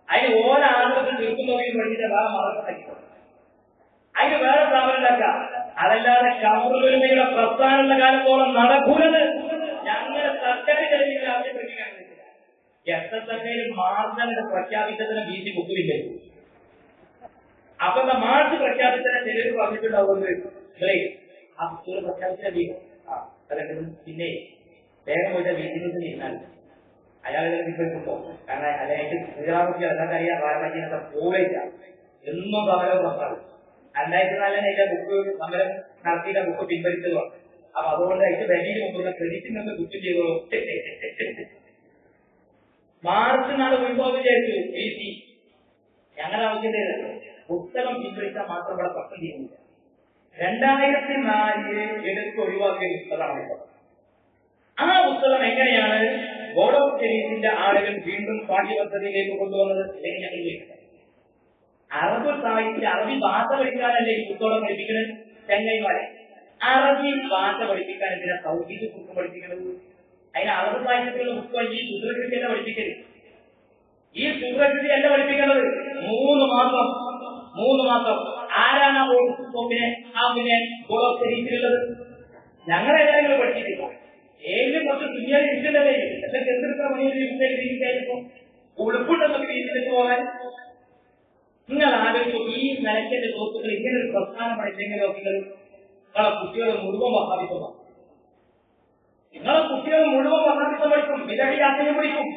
അതിന് ഓരോ ആളുകൾക്ക് തീർക്കുന്നവരെയും പഠിച്ചിട്ട് വേറെ മറക്കാക്കിക്കോ. അതിന് വേറെ സ്ഥാപനം ഉണ്ടാക്കാം. അതല്ലാതെ കബറുകളുടെ പ്രസ്ഥാനമുള്ള കാലത്തോളം നടക്കൂലത്. ഞങ്ങളുടെ സർക്കാർ കഴിഞ്ഞ ആവശ്യപ്പെട്ടിരിക്കാൻ SSF മാർച്ച് പ്രഖ്യാപിച്ചതിന് BC ബുക്കിലില്ല. അപ്പൊ മാർച്ച് പ്രഖ്യാപിച്ചതിനെ ചിലർ പറഞ്ഞിട്ടുണ്ടാവുന്നത് ആ ബുക്കുകൾ പ്രഖ്യാപിച്ച പിന്നെ വേഗം പോയിട്ട് വീട്ടിൽ ഇരുന്നാൽ അയാളുകൾ കിട്ടുമ്പോ കാരണം അതായത് ഗുജറാത്ത് അല്ലാതെ അറിയാം വാരണാസിനൊക്കെ പോയില്ല എന്നും സമരം പ്രസ്ഥാനം 2004 അതിന്റെ ബുക്ക് സമരം നടത്തിയിട്ട് ബുക്ക് പിൻവലിച്ചതാണ്. അപ്പൊ അതുകൊണ്ട് അതിന്റെ വലിയ മുമ്പുള്ള ക്രെഡിറ്റിനൊക്കെ കുറ്റം ചെയ്തോളൂ. മാർച്ച് നാളെ മുൻപ് വിചാരിച്ചു BC ഞങ്ങളുടെ ആവശ്യത്തെ പുസ്തകം പിൻവലിച്ചാൽ മാത്രം ഇവിടെ പ്രശ്നം ചെയ്യുന്നില്ല. 2004 എടുത്ത് ഒഴിവാക്കിയ പുസ്തകമാണ്. ആ പുസ്തകം എങ്ങനെയാണ് ബോർഡ് ഓഫ് സ്റ്റഡീസിന്റെ ആളുകൾ വീണ്ടും പാഠ്യപദ്ധതിയിലേക്ക് കൊണ്ടുവന്നത്? അല്ലെങ്കിൽ ഞങ്ങൾ അറബ് സാഹിത്യ അറബി ഭാഷ പഠിക്കാനല്ലേ ഈ പുസ്തകം പഠിപ്പിക്കുന്നത്? ചെങ്ങൈമാരെ അറബി ഭാഷ പഠിപ്പിക്കാൻ എന്തിനാ തൗഹീദ് ബുക്ക് പഠിപ്പിക്കുന്നത്? അതിന് അറബ് സാഹിത്യത്തിലുള്ള പുസ്തകം ഈ ശുദ്രകൃതിയല്ല പഠിപ്പിക്കരുത്. ഈ ശുദ്രകൃതിയല്ല പഠിപ്പിക്കുന്നത്. 3 മാസം ആരാണ് ബോർഡ് ഓഫ് സ്റ്റഡീസിലുള്ളത്? ഞങ്ങളേതായാലും പഠിച്ചിട്ടില്ല. ഏതിലും കുറച്ച് ദുനിയാവ് ഇരിക്കണ്ടല്ലേ? എന്നിട്ട് എന്തെടുക്കാൻ മണിയായിരിക്കും ഉടുപ്പുണ്ടെന്നൊക്കെ വീട്ടിലേക്ക് പോകാൻ. നിങ്ങൾ ആലോചിച്ചു ഈ നിലയ്ക്കന്റെ സുഹൃത്തുക്കൾ ഇങ്ങനെ ഒരു പ്രസ്ഥാനം പഠിച്ചെങ്കിലോ നിങ്ങളെ കുട്ടികൾ മുഴുവൻ വഹാബിത്വം. നിങ്ങളെ കുട്ടികൾ മുഴുവൻ വഹാബിത്വം പഠിക്കും, വിദഗ്ധയാത്രയും പഠിക്കും.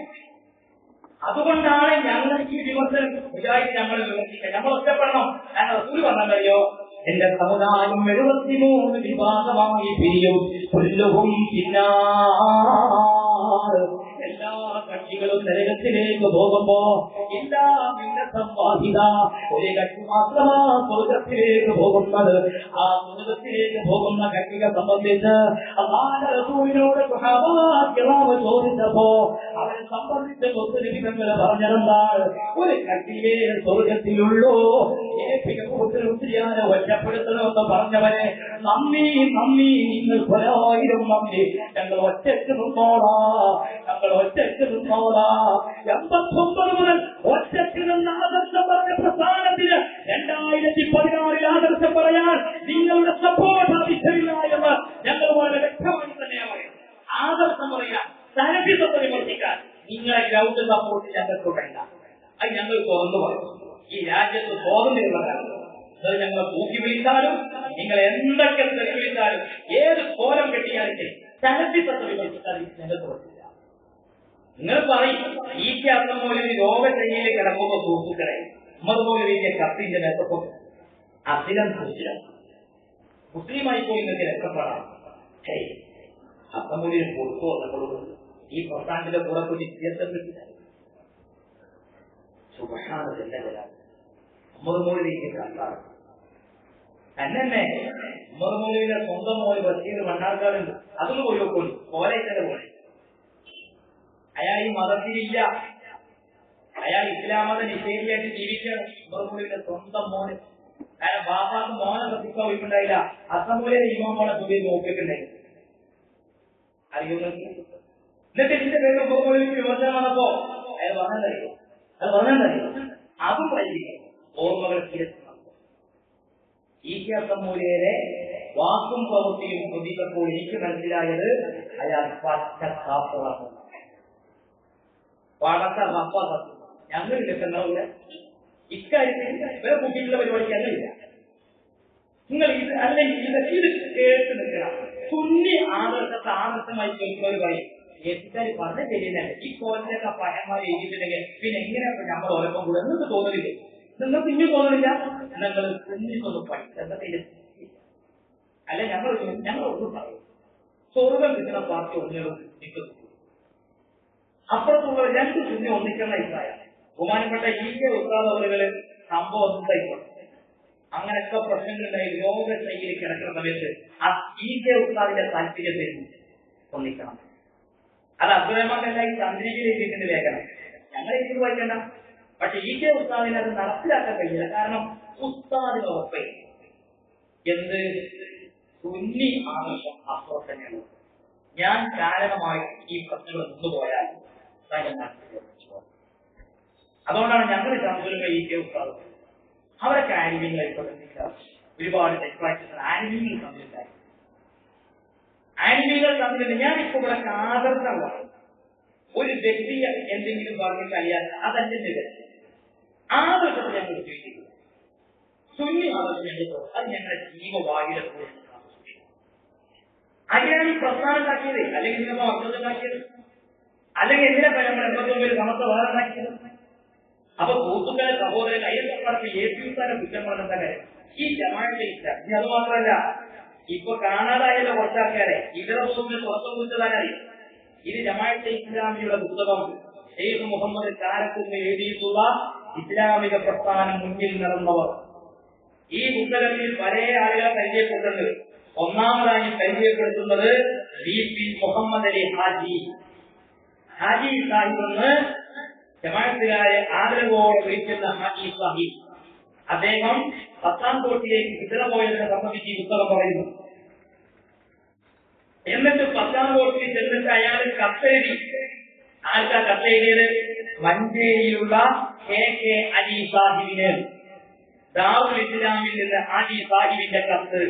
അതുകൊണ്ടാണ് ഞങ്ങൾ ഈ വിമർശനം വിചാരിച്ച് ഞങ്ങൾ വിമർശിക്കുക. നമ്മൾ ഒറ്റപ്പെടണം. ഞങ്ങൾ റസൂൽ പറഞ്ഞല്ലോ, എന്റെ സമുദായം 73 വിഭാഗമായി പിരിയും. എല്ലാ കക്ഷികളും നരകത്തിലേക്ക് പോകുമ്പോ എല്ലാ ഒരു കക്ഷി മാത്രമാ സ്വർഗത്തിലേക്ക് പോകുന്നത്. ആ സ്വർഗത്തിലേക്ക് പോകുന്ന കക്ഷിയെ സംബന്ധിച്ച് അല്ലാഹുവിന്റെ റസൂലിനോട് സ്വഹാബാക്കളാവ് ചോദിച്ചപ്പോ അവരെ സംബന്ധിച്ച് മുസ്ലിങ്ങൾ പറഞ്ഞതെന്താണ്? ഒരു കക്ഷിയെ സ്വർഗത്തിലുള്ളൂ. മുസ്ലിയാനെ ഒറ്റപ്പെടുത്തണമെന്ന് പറഞ്ഞവരെ നന്ദി നിങ്ങൾ 1000 നന്ദി. ഞങ്ങൾ ഒറ്റയ്ക്ക് നിന്നോളാ. 89 മുതൽ ഒറ്റയ്ക്ക് നിന്ന് ആദർശം പറഞ്ഞ പ്രസ്ഥാനത്തിന് 2016 ആദർശം പറയാൻ നിങ്ങളുടെ സപ്പോർട്ട് ആവശ്യമില്ല എന്ന് ഞങ്ങൾ വളരെ വ്യക്തമായി തന്നെയാണ് പറയുന്നത്. ആദർശം പറയാൻ, സലഫിസത്തെ വിമർശിക്കാൻ നിങ്ങളെ ഗ്രൗണ്ട് സപ്പോർട്ട് ഞങ്ങൾക്ക് വേണ്ട. അത് ഞങ്ങൾ തുറന്നു പറയും. ഈ രാജ്യത്ത് സ്വാതന്ത്ര്യമുള്ള കാലത്ത് ഞങ്ങളെ തൂക്കി വിളിച്ചാലും നിങ്ങൾ എന്തൊക്കെ തെളിവിച്ചാലും ഏത് കോലം കെട്ടിയാലും ശരി സലഫിസത്തെ വിമർശിച്ചാൽ രംഗത്ത് പറ്റില്ല. നിങ്ങൾ പറയും ഈ അർത്ഥം പോലെ രോഗശൈലിയിൽ കിടക്കുന്ന സുഹൃത്തുക്കളെ അതുപോലെ രീതിയെ കത്തിന്റെ മെച്ചപ്പെട്ടു അസിലം കുശിലം മുസ്ലിമായി പോയി നിങ്ങൾക്ക് രക്ഷപ്പെടാം. അത്തമൂലിയിൽ കൊടുത്തു വന്നപ്പോഴും ഈ പ്രസ്ഥാനത്തിന്റെ കൂടെ പോയി വ്യത്യാസം കിട്ടില്ല. സുബഹാനത്തിന്റെ ഉമ്മർമൂലിലേക്ക് കണ്ടാണ് തന്നെ ഉമ്മർമൂലിയുടെ സ്വന്തം മോളി ബഷീർ മണ്ണാർക്കാടുണ്ട്. അതൊന്നും പോയി നോക്കുന്നു കോലയത്തിന്റെ പോലെ. അയാൾ ഈ മതത്തിലില്ല, അയാൾ ഇസ്ലാം മത നിഷേധിയായിട്ട് ജീവിക്കുകയാണ്. ഉമ്മർമൂലിയുടെ സ്വന്തം മോന്. കാരണം ബാപ്പാക്ക് മോനെ ശ്രദ്ധിക്കാൻ പോയിട്ടുണ്ടായില്ല. അസംബോലിയുടെ ഇമാമോളെ പോയി നോക്കിയിട്ടുണ്ടായിരുന്നു. അറിയുന്നു. എന്നിട്ട് ഇതിന്റെ പേര് ഉമ്മർമൂലിക്ക് വിമർശനം വന്നപ്പോ അയാൾ പറഞ്ഞതറിയോ? അത് പറഞ്ഞതറിയോ? അതും വൈകിട്ട് ഓർമ്മകൾ തിരിച്ചു. ഈ അസംബോലിയെ വാക്കും പ്രവൃത്തിയും ശ്രദ്ധിച്ചപ്പോൾ എനിക്ക് മനസ്സിലായത് അയാൾ പച്ചക്കാപ്പുകളാണ്. പടത്ത റപ്പ സത്യം ഞങ്ങൾ കിട്ടുന്നില്ല. ഇക്കാര്യത്തിൽ വേറെ കൂട്ടിയിട്ടുള്ള പരിപാടിക്ക് അല്ല. നിങ്ങൾ ഇത് അല്ലെങ്കിൽ ഇത് കേട്ട് നിൽക്കണം. സുന്നി ആദർശത്തെ ആദർശമായി കേൾക്കുന്നവർ പറയും ഏറ്റുകാരി പറഞ്ഞ ശരിയല്ലേ, ഈ കോലത്തിലൊക്കെ പഴയന്മാർ എഴുതിയിട്ടുണ്ടെങ്കിൽ പിന്നെ എങ്ങനെയാണ് നമ്മൾ ഓരോപ്പം കൂടെ നിങ്ങൾക്ക് തോന്നുന്നില്ലേ? നിങ്ങൾക്ക് ഇനി തോന്നുന്നില്ല. നിങ്ങൾ സുന്നിക്കൊന്ന് പഠിച്ചത് അല്ല. ഞങ്ങൾ ഒന്നും പറയും സ്വർഗം കിട്ടുന്ന പാർട്ടി ഒന്നുകളും നിൽക്കുന്നു. അപ്പുറത്തുള്ള രണ്ട് സുന്നി ഒന്നിക്കുന്ന അഭിപ്രായം. ബഹുമാനപ്പെട്ട ഈ ഉസ്താദ് അവരുകള് സംഭവം ഉണ്ടായിക്കോട്ടെ. അങ്ങനെയൊക്കെ പ്രശ്നങ്ങളുണ്ടായി രോഗശൈലിയിൽ കിടക്കുന്ന സമയത്ത് ആ ഈ ഉസ്താദിന്റെ താല്പര്യത്തെ ഒന്നിക്കണം. അത് അബ്ദുറഹ്മാനല്ല ഈ ചന്ദ്രികയിൽ എഴുതിയിട്ടുണ്ട് ലേഖനം. ഞങ്ങൾ എഴുതി വായിക്കണ്ട. പക്ഷെ ഈ ഉസ്താദിനെ അത് നടപ്പിലാക്കാൻ കഴിയില്ല. കാരണം ഉസ്താദിന് ഉറപ്പേ എന്ത് സുന്നി ആദർശം അപ്പുറം തന്നെയാണ്. ഞാൻ കാരണമായി ഈ പ്രശ്നങ്ങൾ നിന്നുപോയാൽ അതുകൊണ്ടാണ് ഞങ്ങൾ ചന്ദ്രക ഈ ഉസ്താദ് അവരൊക്കെ ആനിമീങ്ങളായിക്കൊണ്ടിരിക്കുക. ഒരുപാട് ആനിമീങ്ങൾ തമ്മിലുണ്ടായി. ആനിമീങ്ങൾ തമ്മിലുണ്ട്. ഞാനിപ്പോ ഇവിടെ ആദർശമാണ്. ഒരു വ്യക്തി എന്തെങ്കിലും പറഞ്ഞു കഴിയാൻ അതല്ലേ ആദർശത്തെ ഞങ്ങൾ ഉപയോഗിക്കുന്നു. സുന്നി ആദർശം ഞങ്ങൾ അത് ഞങ്ങളുടെ ജീവവാഹിയുടെ അതിനാണ് ഈ പ്രസ്ഥാനം ഉണ്ടാക്കിയത്. അല്ലെങ്കിൽ നമ്മൾ മക്കൾ ഉണ്ടാക്കിയത്. അല്ലെങ്കിൽ എന്തിനാ നമ്മൾ 89 സമസ്ത വേറെ ഉണ്ടാക്കിയത്? അപ്പൊ സുഹൃത്തുക്കളെ സഹോദരൻ അയ്യപ്പർക്ക് ഏറ്റുത്താനെ കുറ്റം പറഞ്ഞ കാര്യം ഈ ജമാഅത്തെ ഇസ്ലാം. ഇനി അത് മാത്രമല്ല, ഇപ്പൊ കാണാതായല്ലോ കുറച്ചാൾക്കാരെ ഇതര പോകുന്ന സ്വന്തം കുറ്റതാനായി. ഇത് ജമാഅത്തെ ഇസ്ലാമിയുടെ പുസ്തകം ഷെയ്ഖ് മുഹമ്മദ് കാരക്കുന്ന് എഴുതിയിട്ടുള്ള ഇസ്ലാമിക പ്രസ്ഥാനം മുന്നിൽ നടന്നവർ. ഈ പുസ്തകത്തിൽ പല ആളുകളെ പരിചയപ്പെട്ടിട്ടുണ്ട്. ഒന്നാമതായി പരിചയപ്പെടുത്തുന്നത് VP മുഹമ്മദ് അലി ഹാജി സാഹിബ് എന്ന് ജമാഅത്തുകാരെ ആദരവോടെ വിളിക്കുന്ന ഹാജി സാഹിബ്. അദ്ദേഹം പത്താംകോട്ടിലേക്ക് ഹിജ്റ പോയതിനെ സംബന്ധിച്ച് ഈ പുസ്തകം പറയുന്നു. എന്നിട്ട് പത്താംകോട്ടിൽ ചെന്നിട്ട് അയാൾ കത്തെഴുതി. ആർക്കാ കത്തെഴുതിയത്? മഞ്ചേരിയിലുള്ള KK അലി സാഹിബിന്. ദാറുൽ ഇസ്ലാമിൽ നിന്ന് ഹാജി സാഹിബിന്റെ കത്ത്.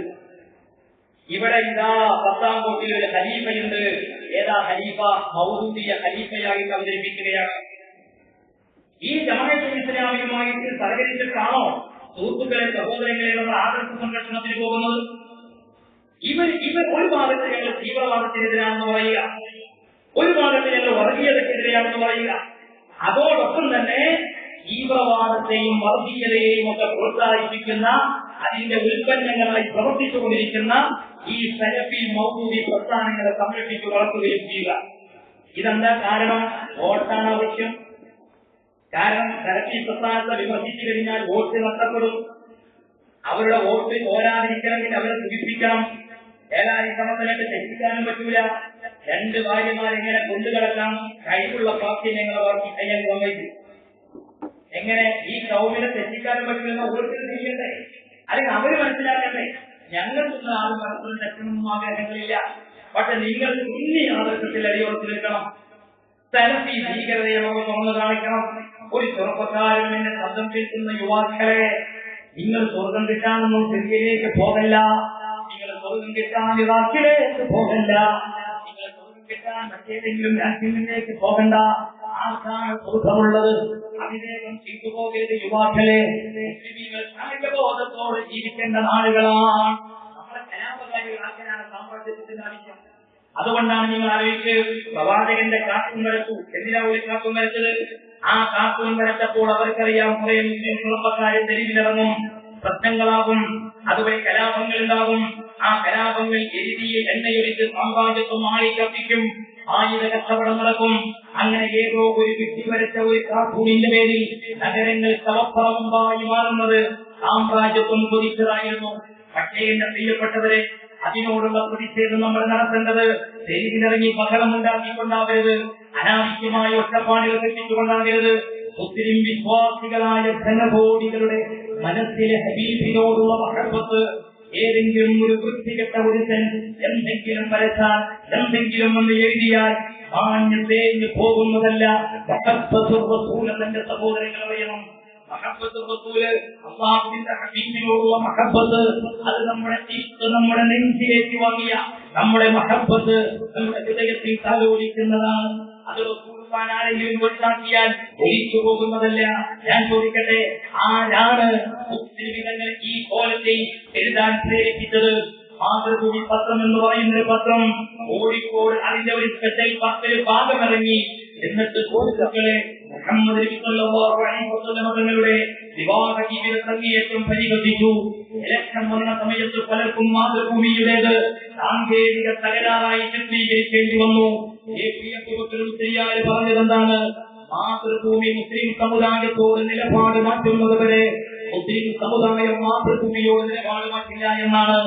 ഇവിടെ ഇതാ പത്താംകോട്ടിൽ ഒരു ഖലീഫയുണ്ട്. ഏതാ ഖലീഫ? മൗദൂദിയ ഖലീഫയായിട്ട് അവതരിപ്പിക്കുകയാണ്. ഈ ജമാഅത്തെ ഇസ്ലാമിയുമായിട്ട് സഹകരിച്ചിട്ടാണോ സുഹൃത്തുക്കളെ സഹോദരങ്ങളെ നമ്മൾ ആദർശ സംരക്ഷണത്തിന് പോകുന്നത്? ഇവർ ഒരു ഭാഗത്ത് ഞങ്ങൾ തീവ്രവാദത്തിനെതിരാണെന്ന് പറയുക, ഒരു ഭാഗത്ത് ഞങ്ങൾ വർഗീയതക്കെതിരെയാണെന്ന് പറയുക. അതോടൊപ്പം തന്നെ തീവ്രവാദത്തെയും വർഗീയതയെയും ഒക്കെ പ്രോത്സാഹിപ്പിക്കുന്ന അതിന്റെ ഉൽപ്പന്നങ്ങളായി പ്രവർത്തിച്ചുകൊണ്ടിരിക്കുന്ന ഈ സലഫി മൗദൂദി പ്രസ്ഥാനങ്ങളെ സംരക്ഷിച്ചു വളർത്തുകയും ചെയ്യുക. ഇതെന്താ കാരണം? വോട്ടാണ് ആവശ്യം. കാരണം സലഫി പ്രസ്ഥാനത്തെ വിമർശിച്ചു കഴിഞ്ഞാൽ വോട്ട് നഷ്ടപ്പെടും. അവരുടെ വോട്ട് പോരാതിരിക്കണമെങ്കിൽ അവരെ സൂചിപ്പിക്കണം. ഏതായാലും സമയത്ത് തെറ്റിക്കാനും പറ്റൂല. രണ്ട് ഭാര്യമാരെങ്ങനെ കൊണ്ടുകിടക്കാം? കഴിവുള്ള പാർട്ടി ഞങ്ങളെ പാർട്ടി കയ്യാൻ സമ്മതിച്ചു. എങ്ങനെ ഈ കൗമിനെ തെറ്റിക്കാനും പറ്റുമെന്ന ഓരോരുത്തരും ചെയ്യണ്ടേ? അല്ലെങ്കിൽ അവര് മനസ്സിലാക്കണ്ടേ? ഞങ്ങൾക്കൊന്നും ആരും മനസ്സിൽ തെറ്റണമെന്നും ആഗ്രഹങ്ങളില്ല. പക്ഷെ നിങ്ങൾ സുന്നി ആദർശത്തിൽ അടിയുറച്ചു നിൽക്കണം. സലഫി ഭീകരതയെ നമുക്ക് തുറന്നു കാണിക്കണം. ഒരു ചെറുപ്പക്കാരൻ എന്നെ ശബ്ദം കേൾക്കുന്ന യുവാക്കളെ, നിങ്ങൾ സ്വർഗം കിട്ടാനൊന്നും ശരിയിലേക്ക് പോകല്ല. നിങ്ങൾ സ്വർഗം കിട്ടാൻ ഇറാഖിലേക്ക് പോകല്ല. നിങ്ങൾ സ്വർഗം കിട്ടാൻ മറ്റേതെങ്കിലും രാജ്യങ്ങളിലേക്ക് പോകണ്ട. ആർക്കാണ് സ്വർഗമുള്ളത്? അവിവേകം ചെയ്തു പോകരുത് യുവാക്കളെ. മുസ്ലിമീങ്ങൾ കായികബോധത്തോടെ ജീവിക്കേണ്ട നാളുകളാണ്. ആൾക്കാരാണ് സാമ്രാജ്യത്തിന്റെ ആവശ്യം. അതുകൊണ്ടാണ് നിങ്ങൾ ആലോചിച്ച് പ്രവാചകന്റെ കാർട്ടൂൺ വരച്ചു. എന്തിനാ ഒരു കാർട്ടൂൺ വരച്ചത്? ആ കാർട്ടൂൺ വരച്ചപ്പോൾ അവർക്കറിയാം കുറെ മുസ്ലിം കുടുംബക്കാരെ തെരുവിലിറങ്ങും, പ്രശ്നങ്ങളാകും, അതുവഴി കലാപങ്ങൾ ഉണ്ടാകും. ആ കലാപങ്ങൾ എഴുതിയ എണ്ണയൊഴിച്ച് സാമ്രാജ്യത്വം ആളിക്കത്തിക്കും, ആയുധ കച്ചവടം നടക്കും. അങ്ങനെ ഏതോ ഒരു വ്യക്തി വരച്ച ഒരു കാർട്ടൂണിന്റെ പേരിൽ നഗരങ്ങൾ ശവപ്പറമ്പായി മാറുന്നത് സാമ്രാജ്യത്വം കൊതിച്ചതായിരുന്നു. പക്ഷേ എന്റെ പ്രിയപ്പെട്ടവരെ, അതിനോടുള്ള പ്രതിഷേധം നമ്മൾ നടത്തേണ്ടത് തെരുവിലിറങ്ങി ബഹളമുണ്ടാക്കിക്കൊണ്ടാവരുത്, അനാവശ്യമായ ഒറ്റപ്പാടുകൾ സൃഷ്ടിച്ചുകൊണ്ടാകരുത്. മുസ്ലിം വിശ്വാസികളായ ജനകോടികളുടെ മനസ്സിലെ ഹബീബിനോടുള്ള മഹബത്ത് ഏതെങ്കിലും ഒരു വൃത്തികെട്ട ഒരുത്തൻ എന്തെങ്കിലും വരച്ചാൽ, എന്തെങ്കിലും ഒന്ന് എഴുതിയാൽ ആഞ്ഞു തേഞ്ഞു പോകുന്നതല്ല. തന്റെ സഹോദരങ്ങൾ അറിയണം, അള്ളാഹുവിന്റെ ഹബീബിനോടുള്ള മഹബത്ത് അത് നമ്മുടെ നെഞ്ചിലേക്ക് വാങ്ങിയ നമ്മുടെ മഹബത്ത് നമ്മുടെ ഹൃദയത്തിൽ താലോലിക്കുന്നതാണ്. അത് ആരെങ്കിലും ഒഴിവാക്കിയാൽ ഒഴിച്ചു പോകുന്നതല്ല. ഞാൻ ചോദിക്കട്ടെ, ആരാണ് മുസ്ലിമിനെ ഈ കോലത്തിൽ എഴുതാൻ പ്രേരിപ്പിച്ചത്? മാതൃഭൂമി പത്രം എന്ന് പറയുന്ന പത്രം കോഴിക്കോട് അതിന്റെ ഒരു സ്പെഷ്യൽ പത്തിൽ ഭാഗമിറങ്ങി. എന്നിട്ട് സുഹൃത്തുക്കളെ, മുഹമ്മദ് നബി സല്ലല്ലാഹു അലൈഹി വസല്ലം തങ്ങളുടെ വിവാഹ ജീവിത സംഗീതം പരിഗണിച്ചു. ഇലക്ഷൻ വന്ന സമയത്ത് പലർക്കും മാതൃഭൂമിയുടേത് സാങ്കേതിക തകരാറായി ചിത്രീകരിക്കേണ്ടി വന്നു. പറഞ്ഞതെന്താണ്? മാതൃഭൂമി മുസ്ലിം സമുദായത്തോട് നിലപാട് മാറ്റുന്നതുവരെ മുസ്ലിം സമുദായം മാതൃഭൂമിയോട് നിലപാട് മാറ്റില്ല എന്നാണ്.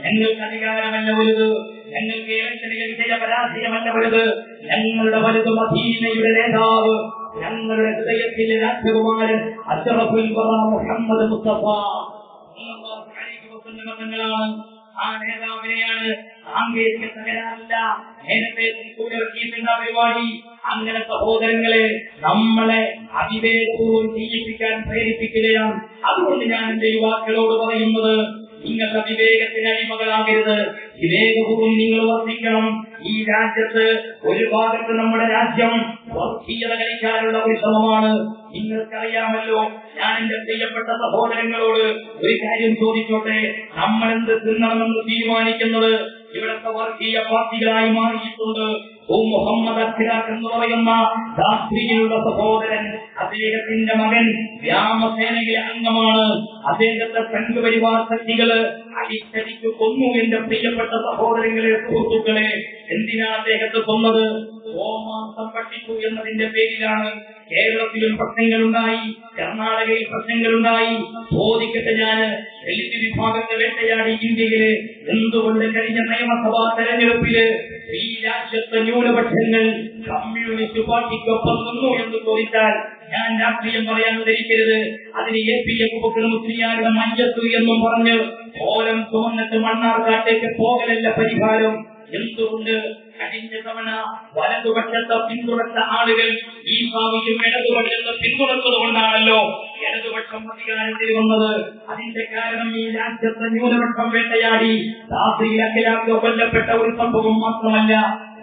ഞങ്ങൾക്ക് അധികാരമല്ല വലുത്, ഞങ്ങൾക്ക് ഇലക്ഷനിലെ വിജയപരാജയമല്ല വലുത്, ഞങ്ങളുടെ വലുത് മദീനയുടെ നേതാവ്, ഞങ്ങളുടെ ഹൃദയത്തിലെ രാജകുമാരൻ അഷ്റഫുൽ വറ മുഹമ്മദ് മുസ്തഫ സല്ലല്ലാഹു അലൈഹി വസല്ലം തങ്ങളാണ്. ആ നേതാവിനെയാണ് സാങ്കേതിക തകരാറില്ല നേരത്തെ ഇറക്കിയിട്ടുള്ള പരിപാടി. അങ്ങനെ സഹോദരങ്ങളെ, നമ്മളെ അവിവേകപൂർവ്വം ചെയ്യിപ്പിക്കാൻ പ്രേരിപ്പിക്കുകയാണ്. അതുകൊണ്ട് ഞാൻ എന്റെ യുവാക്കളോട് പറയുന്നത്, നിങ്ങളുടെ വിവേകത്തിന് അടിമകളാകരുത്. വിവേകപൂർവ്വം നിങ്ങൾ വർദ്ധിക്കണം. ഈ രാജ്യത്ത് ഒരു ഭാഗത്ത് നമ്മുടെ രാജ്യം വർഗീയത കളിക്കാനുള്ള ഒരു ശ്രമമാണ്. നിങ്ങൾക്കറിയാമല്ലോ, ഞാൻ എന്റെ പ്രിയപ്പെട്ട സഹോദരങ്ങളോട് ഒരു കാര്യം ചോദിച്ചോട്ടെ. നമ്മൾ എന്ത് തിന്നണമെന്ന് തീരുമാനിക്കുന്നത് ഇവിടുത്തെ വർഗീയ പാർട്ടികളായി മാറിയിട്ടുണ്ട്. മുഹമ്മദ് അഖിലാഖ് എന്ന് പറയുന്ന രാഷ്ട്രീയയുടെ സഹോദരൻ, അദ്ദേഹത്തിന്റെ മകൻ വ്യാമസേനയിലെ അംഗമാണ്. അദ്ദേഹത്തെ സംഘപരിവാർ ശക്തികള് അടിച്ചടിക്ക് കൊന്നു. എന്റെ പ്രിയപ്പെട്ട സഹോദരങ്ങളെ, സുഹൃത്തുക്കളെ, എന്തിനാണ് അദ്ദേഹത്തെ കൊന്നത്? ഗോമാംസം പഠിച്ചു എന്നതിന്റെ പേരിലാണ്. കേരളത്തിലും പ്രശ്നങ്ങളുണ്ടായി, കർണാടകയിൽ പ്രശ്നങ്ങളുണ്ടായി. ചോദിക്കട്ടെ, ഞാന് ദളിത് വിഭാഗത്തെ വേട്ടയാടി ഇന്ത്യയില് എന്തുകൊണ്ട് കഴിഞ്ഞ നിയമസഭാ തെരഞ്ഞെടുപ്പില് ഈ രാജ്യത്തെ ന്യൂനപക്ഷങ്ങൾ കമ്മ്യൂണിസ്റ്റ് പാർട്ടിക്കൊപ്പം നിന്നു എന്ന് ചോദിച്ചാൽ ഞാൻ രാഷ്ട്രീയം പറയാൻ ഉദ്ധരിക്കരുത്. അതിന് APF മുസ്ലിയാരുടെ മയ്യത്ത് എന്നും പറഞ്ഞ് ഓലം ചുമന്നിട്ട് മണ്ണാർക്കാട്ടേക്ക് പോകലല്ല പരിഹാരം. എന്തുകൊണ്ട്? കഴിഞ്ഞ തവണ വലതുപക്ഷത്തെ പിന്തുണച്ച ആളുകൾ ഈ ഭാവിയും ഇടതുപക്ഷത്തെ പിന്തുണച്ചത് കൊണ്ടാണല്ലോ ഇടതുപക്ഷം അധികാരത്തിൽ വന്നത്. അതിന്റെ കാരണം ഈ രാജ്യത്തെ ന്യൂനപക്ഷം വേട്ടയാടി രാത്രിയിൽ അഖിലാഖ് കൊല്ലപ്പെട്ട ഒരു സംഭവം മാത്രമല്ല.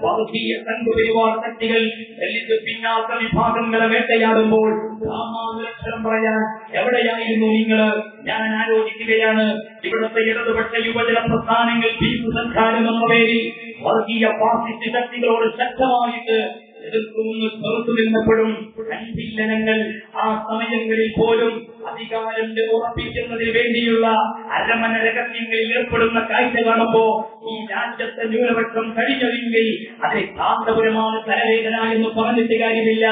വർഗീയ സംഘപരിവാർ ശക്തികൾ ദളിത് പിന്നാക്ക വിഭാഗങ്ങളെ വേട്ടയാടുമ്പോൾ സാമാന്യക്ഷരം പറയാൻ എവിടെയായിരുന്നു നിങ്ങൾ? ഞാൻ ആലോചിക്കുകയാണ്. ഇവിടുത്തെ ഇടതുപക്ഷ യുവജന പ്രസ്ഥാനങ്ങൾ ഭീമു സംഘാരം എന്ന പേരിൽ വർഗീയ ഫാസിസ്റ്റ് ശക്തികളോട് ശക്തമായിട്ട് എതിർക്കുമെന്ന് ചെറുത്തു നിന്നപ്പോഴും കണ്ടില്ല ഞങ്ങൾ. ആ സമയങ്ങളിൽ പോലും അധികാരം ഉറപ്പിക്കുന്നതിന് വേണ്ടിയുള്ള അരമന രഹസ്യങ്ങളിൽ ഏർപ്പെടുന്ന കാഴ്ച കാണുമ്പോ ഈ രാജ്യത്തെ ന്യൂനപക്ഷം കഴിഞ്ഞെങ്കിൽ അതിന് കാന്തപുരമാണ് തലവേദന എന്ന് പറഞ്ഞിട്ട് കാര്യമില്ല.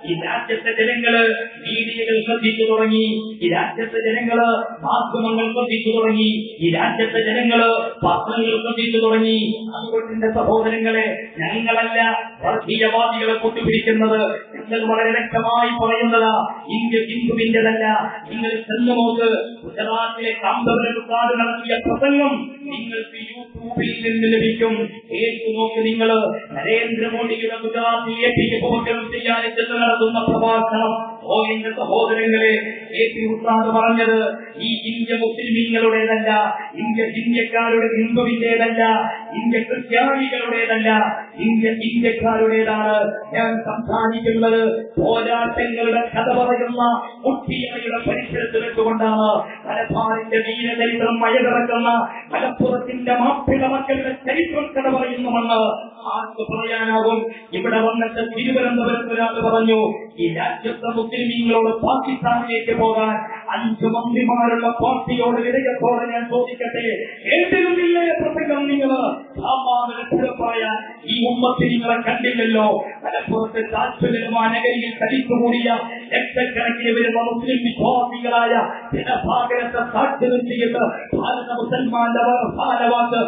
ഈ രാജ്യത്തെ ജനങ്ങള് മീഡിയകൾ ശ്രദ്ധിച്ചു തുടങ്ങി, ഈ രാജ്യത്തെ ജനങ്ങള് മാധ്യമങ്ങൾ ശ്രദ്ധിച്ചു തുടങ്ങി, ഈ രാജ്യത്തെ ജനങ്ങള് പത്രങ്ങൾ ശ്രദ്ധിച്ചു തുടങ്ങി. അതുകൊണ്ട് എന്റെ സഹോദരങ്ങളെ, ഞങ്ങളല്ല വർഗീയവാദികളെ കൂട്ടുപിടിക്കുന്നത്. ഞങ്ങൾ വളരെ വ്യക്തമായി പറയുന്നതാ, ഇന്ത്യ ഹിന്ദുവിന്റെതല്ല. നിങ്ങൾ ചെന്ന് നോക്ക്, ഗുജറാത്തിലെ കാന്തപുരക്കാട് നടത്തിയ പ്രസംഗം നിങ്ങൾക്ക് യൂട്യൂബിൽ നിന്ന് ലഭിക്കും. കേട്ടു നോക്ക് നിങ്ങൾ. നരേന്ദ്രമോദിയുടെ ഗുജറാത്തിൽ APF ചെയ്യാൻ ചെന്ന് നടത്തുന്ന പ്രഭാഷണം ഓ എന്റെ സഹോദരങ്ങളെ, ഉസ്താദ് പറഞ്ഞത് ഈ ഇന്ത്യ മുസ്ലിമീങ്ങളുടേതല്ല, ഇന്ത്യക്കാരുടെ ഹിന്ദുവിന്റേതല്ല, ഇന്ത്യ ക്രിസ്ത്യാനികളുടേതല്ല, ഇന്ത്യക്കാരുടേതാണ്. ഞാൻ സംസാരിക്കുന്നത് പോരാട്ടങ്ങളുടെ കഥ പറയുന്ന കുട്ടിയമ്മയുടെ പരിസരത്ത് വെച്ചുകൊണ്ടാണ്. മലബാറിന്റെ വീരചരിത്രം മഴകിറക്കുന്ന മലപ്പുറത്തിന്റെ മാപ്പിള മക്കളുടെ ചരിത്രം കഥ പറയുന്നുവെന്ന് ആർക്ക് പറയാനാകും? ഇവിടെ വന്നിട്ട് തിരുവനന്തപുരത്ത് ഒരാൾ പറഞ്ഞു, ഈ രാജ്യത്തെ മുസ്ലിമീങ്ങളോട് പാകിസ്ഥാനിലേക്ക് പോകാൻ 5 മന്ത്രിമാരുള്ള പാർട്ടിയോട് വിധേയത്തോടെ ഞാൻ ചോദിക്കട്ടെ, കേട്ടിരുന്നില്ലേ പ്രസംഗം? നിങ്ങൾ പറയാൻ ഈ ഉമ്മത്തിൽ നിങ്ങളെ കണ്ടില്ലല്ലോ. മലപ്പുറത്ത് താൽപര്യമായ നഗരിയിൽ തടിച്ചുകൂടിയ ലക്ഷക്കണക്കിന് വരുന്ന മുസ്ലിം വിശ്വാസികളായ ജനഭാഗത്തെ സാക്ഷി നിർത്തിയിട്ട് ഭാരത മുസൽമാന്റെ ഭാരവാക്ക്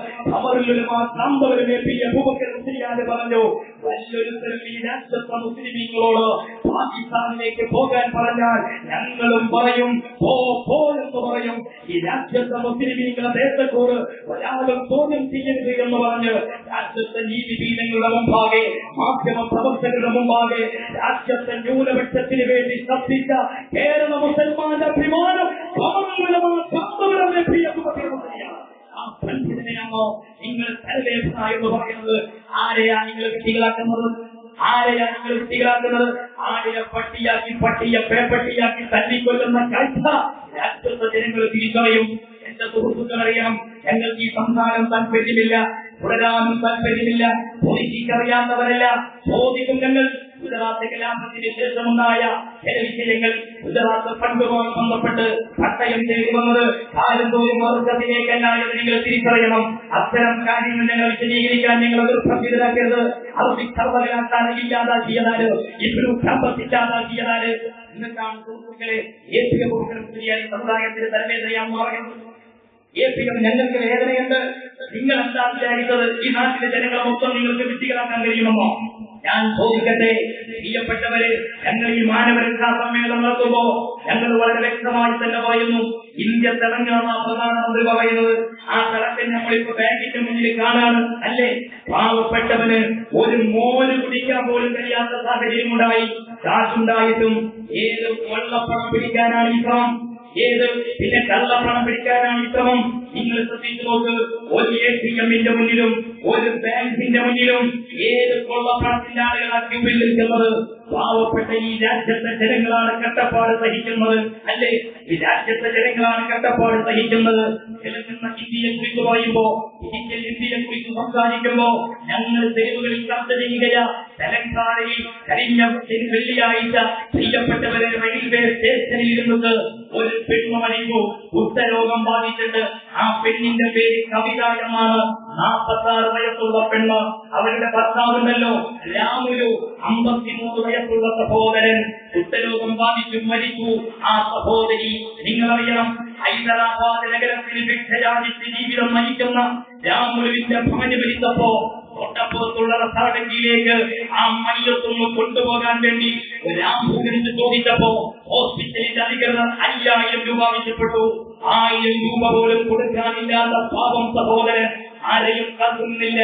പറഞ്ഞു, വല്ലൊരുത്തരും ഈ രാഷ്ട്രത്തെ മുസ്ലിമീങ്ങളോട് പാകിസ്ഥാനിലേക്ക് പോകാൻ പറഞ്ഞാൽ ഞങ്ങളും പറയും പോ എന്ന് പറയും. ഈ രാജ്യത്തെ മുസ്ലിമീങ്ങളെ ദേശത്തോട് ഒരാളും ചോദ്യം ചെയ്യരുത് എന്ന് പറഞ്ഞ് രാജ്യത്തെ നീതിപീഠങ്ങളുടെ മുമ്പാകെ, മാധ്യമ പ്രവർത്തകരുടെ മുമ്പാകെ രാജ്യത്തെ ന്യൂനപക്ഷത്തിന് വേണ്ടി ശബ്ദിച്ച കേരള മുസൽമാന്റെ അഭിമാനം ആ പണ്ഡിതനെയാണോ നിങ്ങൾ സർവേഷണ എന്ന് പറയുന്നത്? ആരെയാ നിങ്ങൾ വ്യക്തികളാക്കുന്നത്? ആരെയ പട്ടിയാക്കി തല്ലിക്കൊല്ലുന്ന കാഴ്ച രാജ്യത്തെ ജനങ്ങൾ തിരിച്ചറിയും. എന്റെ സുഹൃത്തുക്കൾ അറിയണം, ഞങ്ങൾക്ക് ഈ സംസാരം താല്പര്യമില്ല, തുടരാനും താല്പര്യമില്ല, പൊളിറ്റിക്കറിയാത്തവരല്ല. ചോദിക്കും ഞങ്ങൾ ഗുജറാത്ത് കലാപത്തിന് ശേഷമുണ്ടായ ചില വിഷയങ്ങൾ, ഗുജറാത്ത് ഫണ്ടുമായി ബന്ധപ്പെട്ട് പട്ടയം തേടി വന്നത് കാലന്തോറും വർഗത്തിലേക്കല്ല എന്ന് നിങ്ങൾ തിരിച്ചറിയണം. അത്തരം കാര്യങ്ങൾ ഞങ്ങൾ വിശദീകരിക്കാൻ ഞങ്ങൾ നിർബന്ധിതരാക്കരുത്. അറബിക് സർവകലാശാല ഇല്ലാതാക്കിയതാര്? ഇബ്നു ഖബസ് ഇല്ലാതാക്കിയതാര്? എന്നിട്ടാണ് സുഹൃത്തുക്കളെ ഏപ്രിയ ശരിയായി സമുദായത്തിന് തലവേദനയാണെന്ന് പറയുന്നത്. ഏപ്രിയം ഞങ്ങൾക്ക് വേദനയുണ്ട്. നിങ്ങൾ എന്താ വിചാരിച്ചത്? ഈ നാട്ടിലെ ജനങ്ങളെ മൊത്തം നിങ്ങൾക്ക് വിട്ടികളാക്കാൻ കഴിയുമെന്നോ? ഞാൻ ചോദിക്കട്ടെ, പ്രിയപ്പെട്ടവരെ, ഞങ്ങൾ ഈ മാനവരക്ഷാ സമ്മേളനം നടത്തുമ്പോ ഞങ്ങൾ വളരെ വ്യക്തമായി തന്നെ പറയുന്നു, ഇന്ത്യ തെലങ്കാന പ്രധാനമന്ത്രി പറയുന്നത്. ആ തിളക്കം നമ്മളിപ്പോ ബാങ്കിന്റെ മുന്നിൽ കാണാണ്, അല്ലേ? പാവപ്പെട്ടവന് ഒരു മോര് കുടിക്കാൻ പോലും കഴിയാത്ത സാഹചര്യം ഉണ്ടായി. കാശുണ്ടായിട്ടും ഏത് വെള്ളപ്പണം പിടിക്കാനാണ് ഈ ശ്രമം? പിന്നെ കള്ളപ്പണം പിടിക്കാനാണ് ഈ ശ്രമം. നിങ്ങൾ ശ്രദ്ധിച്ചു നോക്ക്, ഒരു ATM-ന്റെ മുന്നിലും ഒരു ബാങ്കിന്റെ മുന്നിലും ഏത് കൊള്ളപ്പണത്തിന്റെ ആളുകളാ ക്യൂവിൽ നിൽക്കുന്നത്? പാവപ്പെട്ട ഈ രാജ്യത്തെ ജനങ്ങളാണ് കഷ്ടപ്പാട് സഹിക്കുന്നത്, അല്ലേ? ഈ രാജ്യത്തെ ജനങ്ങളാണ് കഷ്ടപ്പാട് സഹിക്കുന്നത്. ഇന്ത്യയെ കുറിച്ച് പറയുമ്പോ, ഇന്ത്യയെ കുറിച്ച് സംസാരിക്കുമ്പോ ഞങ്ങൾ തെരുവുകളിൽ ചർച്ച ചെയ്യുകയാ. തെലങ്കാനയിൽ കഴിഞ്ഞ വെള്ളിയാഴ്ച പ്രിയപ്പെട്ടവരെ റെയിൽവേ സ്റ്റേഷനിൽ ഇരുന്നത് ഒരു പെണ്ണ് മരിച്ചു, കുഷ്ഠരോഗം ബാധിച്ചിട്ട്. ആ പെണ്ണിന്റെ പേര് കവിത എന്നാണ്. 46 വയസ്സുള്ള പെണ്ണ്. അവരുടെ ഭർത്താവുണ്ടല്ലോ രാമുലു, 53 വയസ്സുള്ള സഹോദരൻ. കുഷ്ഠരോഗം ബാധിച്ചു മരിച്ചു. ആ സഹോദരി നിങ്ങളറിയണം, ഹൈദരാബാദ് നഗരത്തിൽ ഭിക്ഷയാചിച്ച് ജീവിതം നയിക്കുന്ന രാമുലുവിന്റെ ഭവന് മരിച്ചപ്പോ തൊട്ടപ്പുറത്തുള്ള റസാടക്കിയിലേക്ക് ആ മയ്യത്തൊന്ന് കൊണ്ടുപോകാൻ വേണ്ടി രാമുലിന് ചോദിച്ചപ്പോ ഹോസ്പിറ്റലിന്റെ അധികൃതർ 5000 രൂപ ആവശ്യപ്പെട്ടു. 1000 രൂപ പോലും കൊടുക്കാനില്ലാത്ത പാവം സഹോദരൻ ആരെയും കത്തുന്നില്ല.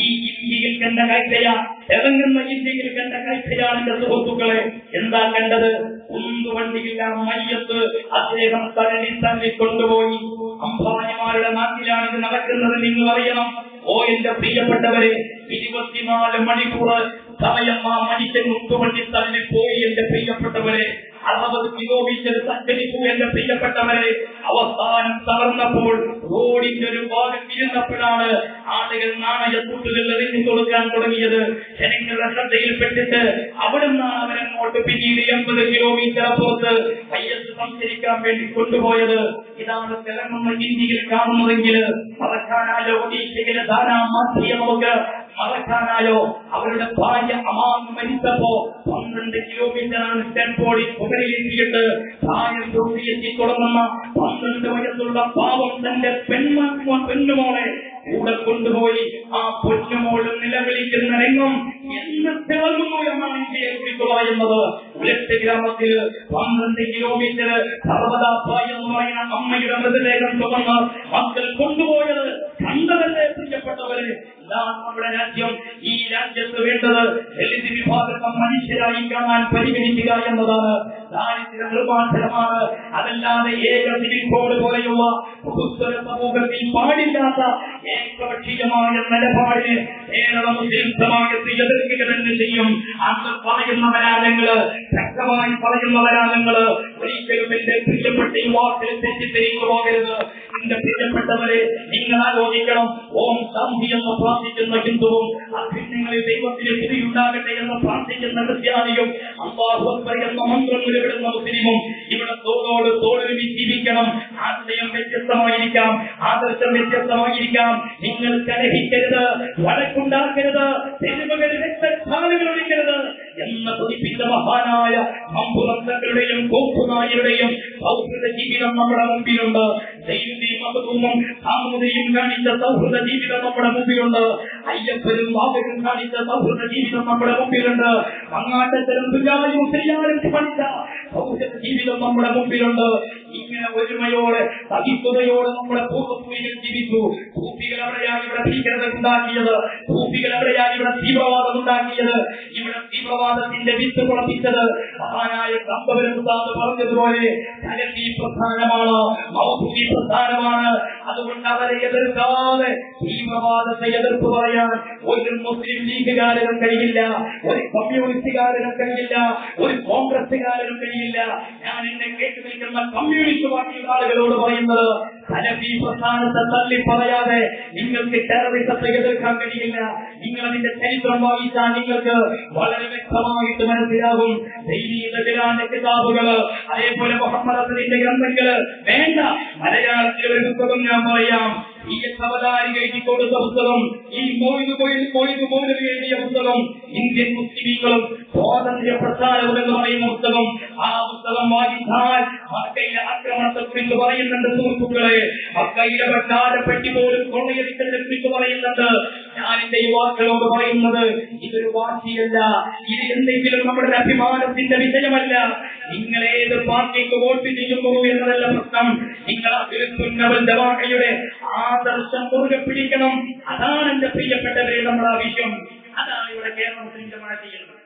ഈ ഇന്ത്യയിൽ കണ്ട കാഴ്ചയാ, ഇറങ്ങുന്ന ഇന്ത്യയിൽ കണ്ട കാഴ്ചയാണ് എന്റെ സുഹൃത്തുക്കളെ. എന്താ കണ്ടത്? ഉന്തുവണ്ടിയില്ല മയ്യത്ത് അദ്ദേഹം തള്ളി കൊണ്ടുപോയി. അംബാനിമാരുടെ നാട്ടിലാണ് നടക്കുന്നത്, നിങ്ങൾ അറിയണം. ഓ എന്റെ പ്രിയപ്പെട്ടവരെ, 24 മണിക്കൂർ സമയം ആ മനുഷ്യൻ ഉന്തുവണ്ടി തള്ളിപ്പോയി. എന്റെ പ്രിയപ്പെട്ടവരെ, 60 കിലോമീറ്റർ സഞ്ചരിച്ചു. എന്റെ പ്രിയപ്പെട്ടവരെ, അവസാനം തളർന്നപ്പോൾ റോഡിന്റെ ഒരു ഭാഗം ഇരുന്നപ്പോഴാണ് ആളുകൾ നാണയത്തൂട്ടുകൾ എറിഞ്ഞു കൊടുക്കാൻ തുടങ്ങിയത്. ജനങ്ങളുടെ ശ്രദ്ധയിൽപ്പെട്ടിട്ട് അവിടുന്നാണ് അവരങ്ങോട്ട് പിന്നീട് 80 കിലോമീറ്റർ അപ്പുറത്ത് മയ്യത്ത് സംസ്കരിക്കാൻ വേണ്ടി കൊണ്ടുപോയത്. ഇതാണ് തിളങ്ങുന്ന ഇന്ത്യയിൽ കാണുന്നതെങ്കിൽ മറക്കാനാലോ ഒഡീഷയിലെ ധാരാമാധ്യം നമുക്ക് മറക്കാനാലോ? അവരുടെ ഭാര്യ അമാന്ന് മരിച്ചപ്പോ 12 കിലോമീറ്ററാണ് ടെമ്പോളിൽ പുകയിലെത്തിയിട്ട് പ്രായം എത്തി തുടങ്ങുന്ന 12 വയസ്സുള്ള പാവം തന്റെ പെണ്ണുമോളെ കൂടെ കൊണ്ടുപോയി ആ പൊന്നുമോളും നിലവിളിക്കുന്ന രംഗം എന്ന് തിളങ്ങുന്നു എന്നാണ് ഇന്ത്യയെ കുറിച്ച് പറയുന്നത്. ഉലറ്റ ഗ്രാമത്തിൽ 12 കിലോമീറ്റർ സർവദാപ്പ എന്ന് പറയുന്ന അമ്മയുടെ മൃതദേഹം ചുമന്ന് മക്കൾ കൊണ്ടുപോയത് കണ്ടതല്ലേ പ്രിയപ്പെട്ടവരെ? ഇതാണ് നമ്മുടെ രാജ്യം. ഈ രാജ്യത്ത് വേണ്ടത് ദളിത് വിഭാഗം മനുഷ്യരായി കാണാൻ പരിഗണിക്കുക എന്നതാണ്. ദാരിദ്ര്യ നിർമ്മാർജ്ജനമാണ്. അതല്ലാതെ ഏക സിവിൽ കോഡ് പോലെയുള്ള ബഹുസ്വര സമൂഹത്തിൽ പാടില്ലാത്ത ഏകപക്ഷീയമായ നിലപാടിന് കേരള മുസ്ലിം സമാജത്തെ എതിർക്കുക തന്നെ ചെയ്യും. അത് പറയുന്നവരാ ഞങ്ങള്, ശക്തമായി പറയുന്നവരാ ഞങ്ങള്. ഒരിക്കലും എന്റെ പ്രിയപ്പെട്ട ഈ വാക്കിൽ തെറ്റിദ്ധരിച്ചു പോകരുത്. എന്റെ പ്രിയപ്പെട്ടവരെ, നിങ്ങൾ ആലോചിക്കണം. ഓം ശാന്തി എന്ന് പ്രാർത്ഥിക്കുന്ന ഹിന്ദുവും അഭിന്നങ്ങളിൽ ദൈവത്തിന് സ്ഥിതിയുണ്ടാകട്ടെ എന്ന് പ്രാർത്ഥിക്കുന്ന ക്രിസ്ത്യാനിയും അല്ലാഹു അക്ബർ എന്ന മന്ത്രം നിലവിടുന്ന മുസ്ലിമും ഇവിടെ തോളോട് തോളൊരുമി ജീവിക്കണം. ആശയം വ്യത്യസ്തമായിരിക്കാം, ആദർശം വ്യത്യസ്തമായിരിക്കാം. നിങ്ങൾ കലഹിക്കരുത്, വഴക്കുണ്ടാക്കരുത്, തെരുവുകളിൽ രക്തധാരകൾ ഒഴിക്കരുത് എന്ന് പഠിപ്പിച്ച മഹാനായ മമ്പുറത്തങ്ങളുടെയും കോപ്പുനായരുടെയും സൗഹൃദ ജീവിതം നമ്മുടെ മുമ്പിലുണ്ട്. ദൈവീയ മഹത്വവും സാമൂഹ്യയും കാണിച്ച സൗഹൃദ ജീവിതം നമ്മുടെ മുമ്പിലുണ്ട്. അയ്യപ്പനും ബാബരും കാണിച്ച സൗഹൃദ ജീവിതം നമ്മുടെ മുമ്പിലുണ്ട്. മങ്ങാട്ടത്തരും തുജായും ശരിയാരും പഠിച്ച സൗഹൃദ ജീവിതം നമ്മുടെ മുമ്പിലുണ്ട്. ഇങ്ങനെ ഒരുമയോടെ സഹിഷ്ണുതയോടെ നമ്മുടെ പൂർവ്വസൂരികൾ ജീവിച്ചു. സൂഫികൾ എവിടെയാണ് ഇവിടെ ഭീകരത ഉണ്ടാക്കിയത്? സൂഫികൾ എവിടെയാണ് ഇവിടെ തീവ്രവാദം ഉണ്ടാക്കിയത്? ഇവിടെ തീവ്രവാദത്തിന്റെ വിത്ത് മുളപ്പിച്ചത് മഹാനായ കമ്പവരം ഉസ്താദ് പറഞ്ഞതുപോലെ സലഫി പ്രധാനമാണ്, മൗദൂദി പ്രധാനമാണ്. അതുകൊണ്ട് അവരെ എതിർക്കാതെ തീവ്രവാദത്തെ എതിർപ്പ് പറയാൻ ഒരു മുസ്ലിം ലീഗുകാരനും കഴിയില്ല, ഒരു കമ്മ്യൂണിസ്റ്റുകാരനും കഴിയില്ല, ഒരു കോൺഗ്രസുകാരനും കഴിയില്ല. ഞാൻ എന്നെ കേട്ടു നിൽക്കുന്ന കമ്മ്യൂണിസ്റ്റ് പാർട്ടിയുടെ ആളുകളോട് പറയുന്നത്, സലഫി പ്രസ്ഥാനത്തെ തള്ളി പറയാതെ നിങ്ങൾക്ക് ടെററിസത്തെ എതിർക്കാൻ കഴിയില്ല. നിങ്ങൾ അതിന്റെ ചരിത്രം വായിച്ചാൽ നിങ്ങൾക്ക് വളരെ വ്യക്തമായിട്ട് മനസ്സിലാകും. ദൈവീകത്തിന്റെ കിതാബുകള്, അതേപോലെ മുഹമ്മദ് അസദിന്റെ ഗ്രന്ഥങ്ങള് വേണ്ട. മലയാളത്തിലെ ഒരു പുസ്തകം ഞാൻ പറയാം. ഈ അവതാരിക എഴുതി കൊടുത്ത പുസ്തകം, ഈ മൊയ്തു എഴുതിയ പുസ്തകം, ഇന്ത്യൻ മുസ്ലിമീങ്ങളും സ്വാതന്ത്ര്യ പ്രസ്ഥാനവും എന്ന് പറയുന്ന പുസ്തകം. ആ പുസ്തകം വായിച്ചാൽ മക്കയിലെ ആക്രമണത്തെ കുറിച്ച് പറയുന്നുണ്ട് സുഹൃത്തുക്കളെ. മക്കയിലെ ഭണ്ഡാരപ്പെട്ടി പോലും കൊള്ളയടിച്ചതിനെ കുറിച്ച് പറയുന്നുണ്ട്. ഞാൻ എന്റെ യുവാക്കളോട് പറയുന്നത്, ഇതൊരു വാശിയല്ല, ഇത് എന്തെങ്കിലും നമ്മുടെ അഭിമാനത്തിന്റെ വിഷയമല്ല. നിങ്ങൾ ഏത് പാർട്ടിക്ക് വോട്ട് ചെയ്യുന്നു എന്നതല്ല പ്രശ്നം. നിങ്ങൾ ജമാഅയുടെ ആദർശം മുറുകെ പിടിക്കണം. അതാണ് എന്റെ പ്രിയപ്പെട്ടവരെ നമ്മുടെ ആവശ്യം. അതാണ് ഇവിടെ കേരള മുസ്ലിം ജമാഅത്ത് ചെയ്യുന്നത്.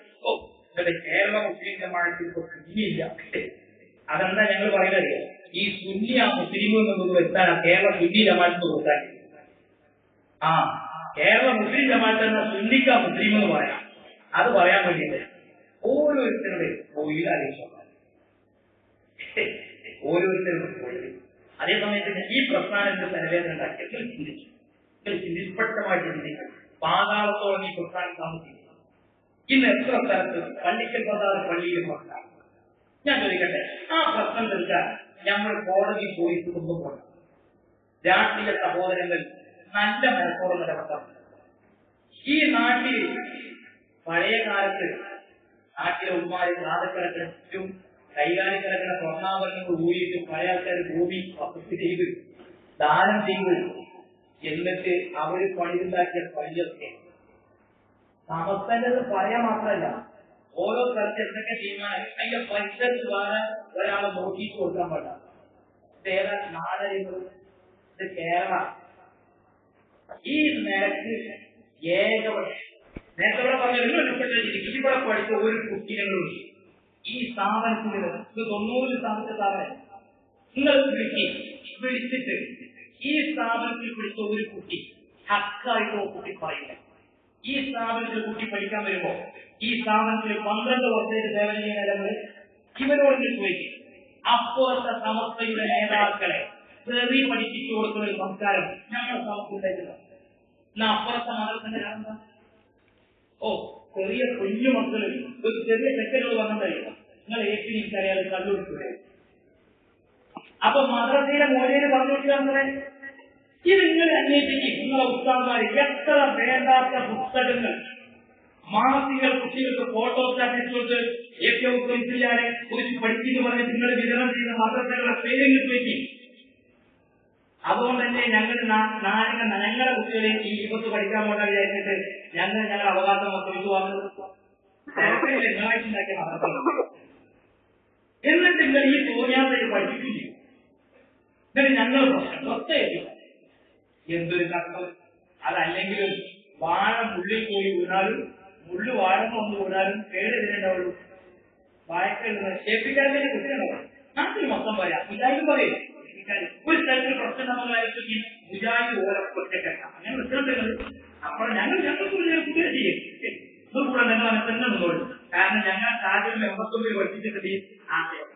കേരള മുസ്ലിം ജമാഅത്തിൽ സുന്നിയില്ല. അതെന്താ ഞങ്ങൾ പറയുന്നത്? ഈ സുന്നി ആ മുസ്ലിം എന്നത് വെച്ചാൽ കേരള സുന്നി ജമാഅത്ത് കൊടുത്താൽ കേരള മുസ്ലിം ജമാഅത്ത് എന്ന സുന്നിക്ക മുസ്ലിം എന്ന് പറയാം. അത് പറയാൻ വേണ്ടിയിട്ട് ഓരോരുത്തരുടെ തൊഴിൽ അറിയിച്ചു, ഓരോരുത്തരും. അതേസമയത്ത് ഈ പ്രസ്ഥാനത്തിന്റെ തലവേദന ഉണ്ടാക്കിയത് ചിന്തിച്ചു, നിഷ്പക്ഷമായിട്ട് ചിന്തിക്കണം. പാതാളത്തോളം ഈ പ്രസ്ഥാനം താമസിക്കും. ഇന്ന് എത്ര സ്ഥലത്ത് പള്ളിക്കൽ പ്രധാന പള്ളിയിൽ പ്രസ്ഥാനം. ഞാൻ ചോദിക്കട്ടെ, ആ പ്രശ്നം തീർക്കാൻ നമ്മൾ കോടതി പോയി കുടുംബം രാഷ്ട്രീയ സഹോദരങ്ങൾ നല്ല മനസ്സോടെ നിലപെട്ടത്. ഈ നാട്ടിൽ പഴയ കാലത്ത് നാട്ടിലെ ഉമ്മാരി നാദക്കിടക്കിനും കൈകാര്യക്കിടക്കുന്ന സ്വർണ്ണാഭരണങ്ങൾ ഊരിയിട്ട് പഴയ ആൾക്കാർ ഭൂമി വസതി ചെയ്ത് ദാനം ചെയ്തു. എന്നിട്ട് അവര് പണിയുണ്ടാക്കിയ പള്ളിയൊക്കെ സമസ്തന്റെ പറയാൻ മാത്രമല്ല, ഓരോ സ്ഥലത്ത് എന്തൊക്കെ തീരുമാനം അതിന്റെ പരിസരത്ത് വേറെ ഒരാളെ നോക്കിയിട്ട് കൊടുക്കാൻ പാടില്ല. ഏതാ നാടറിയുന്നത്? ഇത് കേരള. ഈ നിരക്ക് നേരത്തെ ഇവിടെ പറഞ്ഞ ഇവിടെ പഠിച്ച ഒരു കുട്ടികളുണ്ട് ഈ സ്ഥാപനത്തിൽ. ഇത് 90 സ്ഥാപനത്തെ സ്ഥാപനം നിങ്ങൾ വിളിച്ചിട്ട് ഈ സ്ഥാപനത്തിൽ പിടിച്ച ഒരു കുട്ടി ഹക്കായിട്ടോ കുട്ടി പറയില്ല. ഈ സ്ഥാപനത്തിൽ കുട്ടി പഠിക്കാൻ വരുമ്പോ ഈ സ്ഥാപനത്തിൽ 12 വർഷത്തേക്ക് സേവനം ചെയ്യുന്ന ഇവരോട് ചോദിക്കും. അപ്പോഴത്തെ സമസ്തയുടെ നേതാക്കളെ ചെറിയ പഠിപ്പിച്ചു കൊടുക്കുന്ന ഒരു സംസ്കാരം ഞങ്ങളുടെ സമസ്തണ്ടായിരുന്നു. എന്നാ അപ്പുറത്തെ മതത്തിന്റെ കാരണം ചെറിയ കുഞ്ഞു മക്കൾ ഒരു ചെറിയ തെറ്റുകൾ വന്നിട്ടായിരുന്നു. നിങ്ങൾ ഏറ്റിരിക്കറിയാതെ കണ്ടുപിടിച്ചത്. അപ്പൊ മദ്രസയിലെ മോചേര് പറഞ്ഞു കൊടുക്കാതെ ഇത് നിങ്ങൾ അന്വേഷിക്കും. നിങ്ങളെ ഉസ്താദന്മാർ എത്ര വേണ്ടാത്ത പുസ്തകങ്ങൾ മാസികൾ കുട്ടികൾക്ക് ഫോട്ടോസ്റ്റാറ്റിച്ചുകൊണ്ട് ഏറ്റവും കുറിച്ച് പഠിക്കുന്നു പറഞ്ഞ് നിങ്ങൾ വിതരണം ചെയ്യുന്ന മദ്രസകളുടെ പേരെങ്കിൽ ചോദിക്കും. അതുകൊണ്ട് തന്നെ ഞങ്ങൾ ഞങ്ങളുടെ കുട്ടികളെ ഈ വിപത്ത് പഠിക്കാൻ പോകാൻ വിചാരിച്ചിട്ട് ഞങ്ങളുടെ അവകാശം മൊത്തം വാങ്ങുന്നത് നിങ്ങളായിട്ടുണ്ടാക്കിയ മഹത്വം. എന്നിട്ട് നിങ്ങൾ ഈ തോന്നിയാതെ പഠിപ്പിക്കും ചെയ്യും. എന്നിട്ട് ഞങ്ങൾ പ്രശ്നം എന്തൊരു കഷ്ടം. അതല്ലെങ്കിലും വാഴ മുള്ളിൽ പോയി വീണാലും മുള്ളു വാഴമ്മ ഒന്ന് വീണാലും കേടെതിരുണ്ടാവുള്ളൂ. വാഴക്കുള്ള ഷേപ്പിക്കാരത്തിന്റെ കുട്ടികളുണ്ടാവും. നാട്ടിൽ മൊത്തം പറയാം. മുജാഹിദ് പറയും ഒരു സ്ഥലത്തിൽ പ്രശ്നം നമ്മൾ ആലോചിച്ച് മുജാഹിദ് ഓരോ ഒറ്റക്കെട്ട അങ്ങനെ വിശ്രമിക്കുന്നത്. അപ്പോൾ ഞങ്ങൾക്ക് കുട്ടികൾ ചെയ്യും. ഇതുകൂടെ നിങ്ങൾ അങ്ങനെ തന്നെ നിന്നോളൂ. കാരണം ഞങ്ങൾ സാഹചര്യം 89 പഠിപ്പിച്ചിട്ടുണ്ട്. ആശയം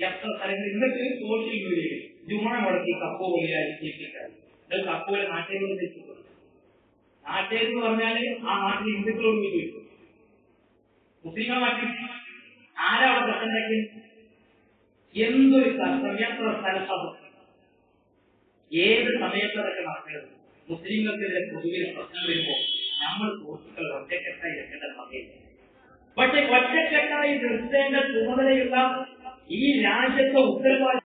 എത്ര സ്ഥലങ്ങൾ ഇന്നത്തെ സോഷ്യൽ മീഡിയയിൽ ജുമാ മുടക്കി കപ്പോ പോലെയായിരിക്കാൻ കപ്പോലെ നാട്ടേരോട് തെറ്റിക്കൊള്ളു. നാട്ടേരെന്ന് പറഞ്ഞാല് ആ നാട്ടിൽ ഹിന്ദുക്കളോട് ചോദിച്ചു, മുസ്ലിങ്ങളെ മാറ്റി ആരാ അവിടെ പ്രശ്നമുണ്ടാക്കി? എന്തൊരു കഷ്ടം, എത്ര സ്ഥലത്താണ് ഏത് സമയത്തതൊക്കെ നടക്കുന്നത്. മുസ്ലിങ്ങൾക്കെതിരെ പൊതുവിൽ പ്രശ്നം വരുമ്പോൾ നമ്മൾ സുഹൃത്തുക്കൾ ഒറ്റക്കെട്ടായി എടുക്കേണ്ട സമയം. പക്ഷെ ഒറ്റക്കെട്ടായി നിർത്തേണ്ട ചുമതലയുള്ള ഈ രാജ്യത്തെ ഉത്തരവാദിത്വം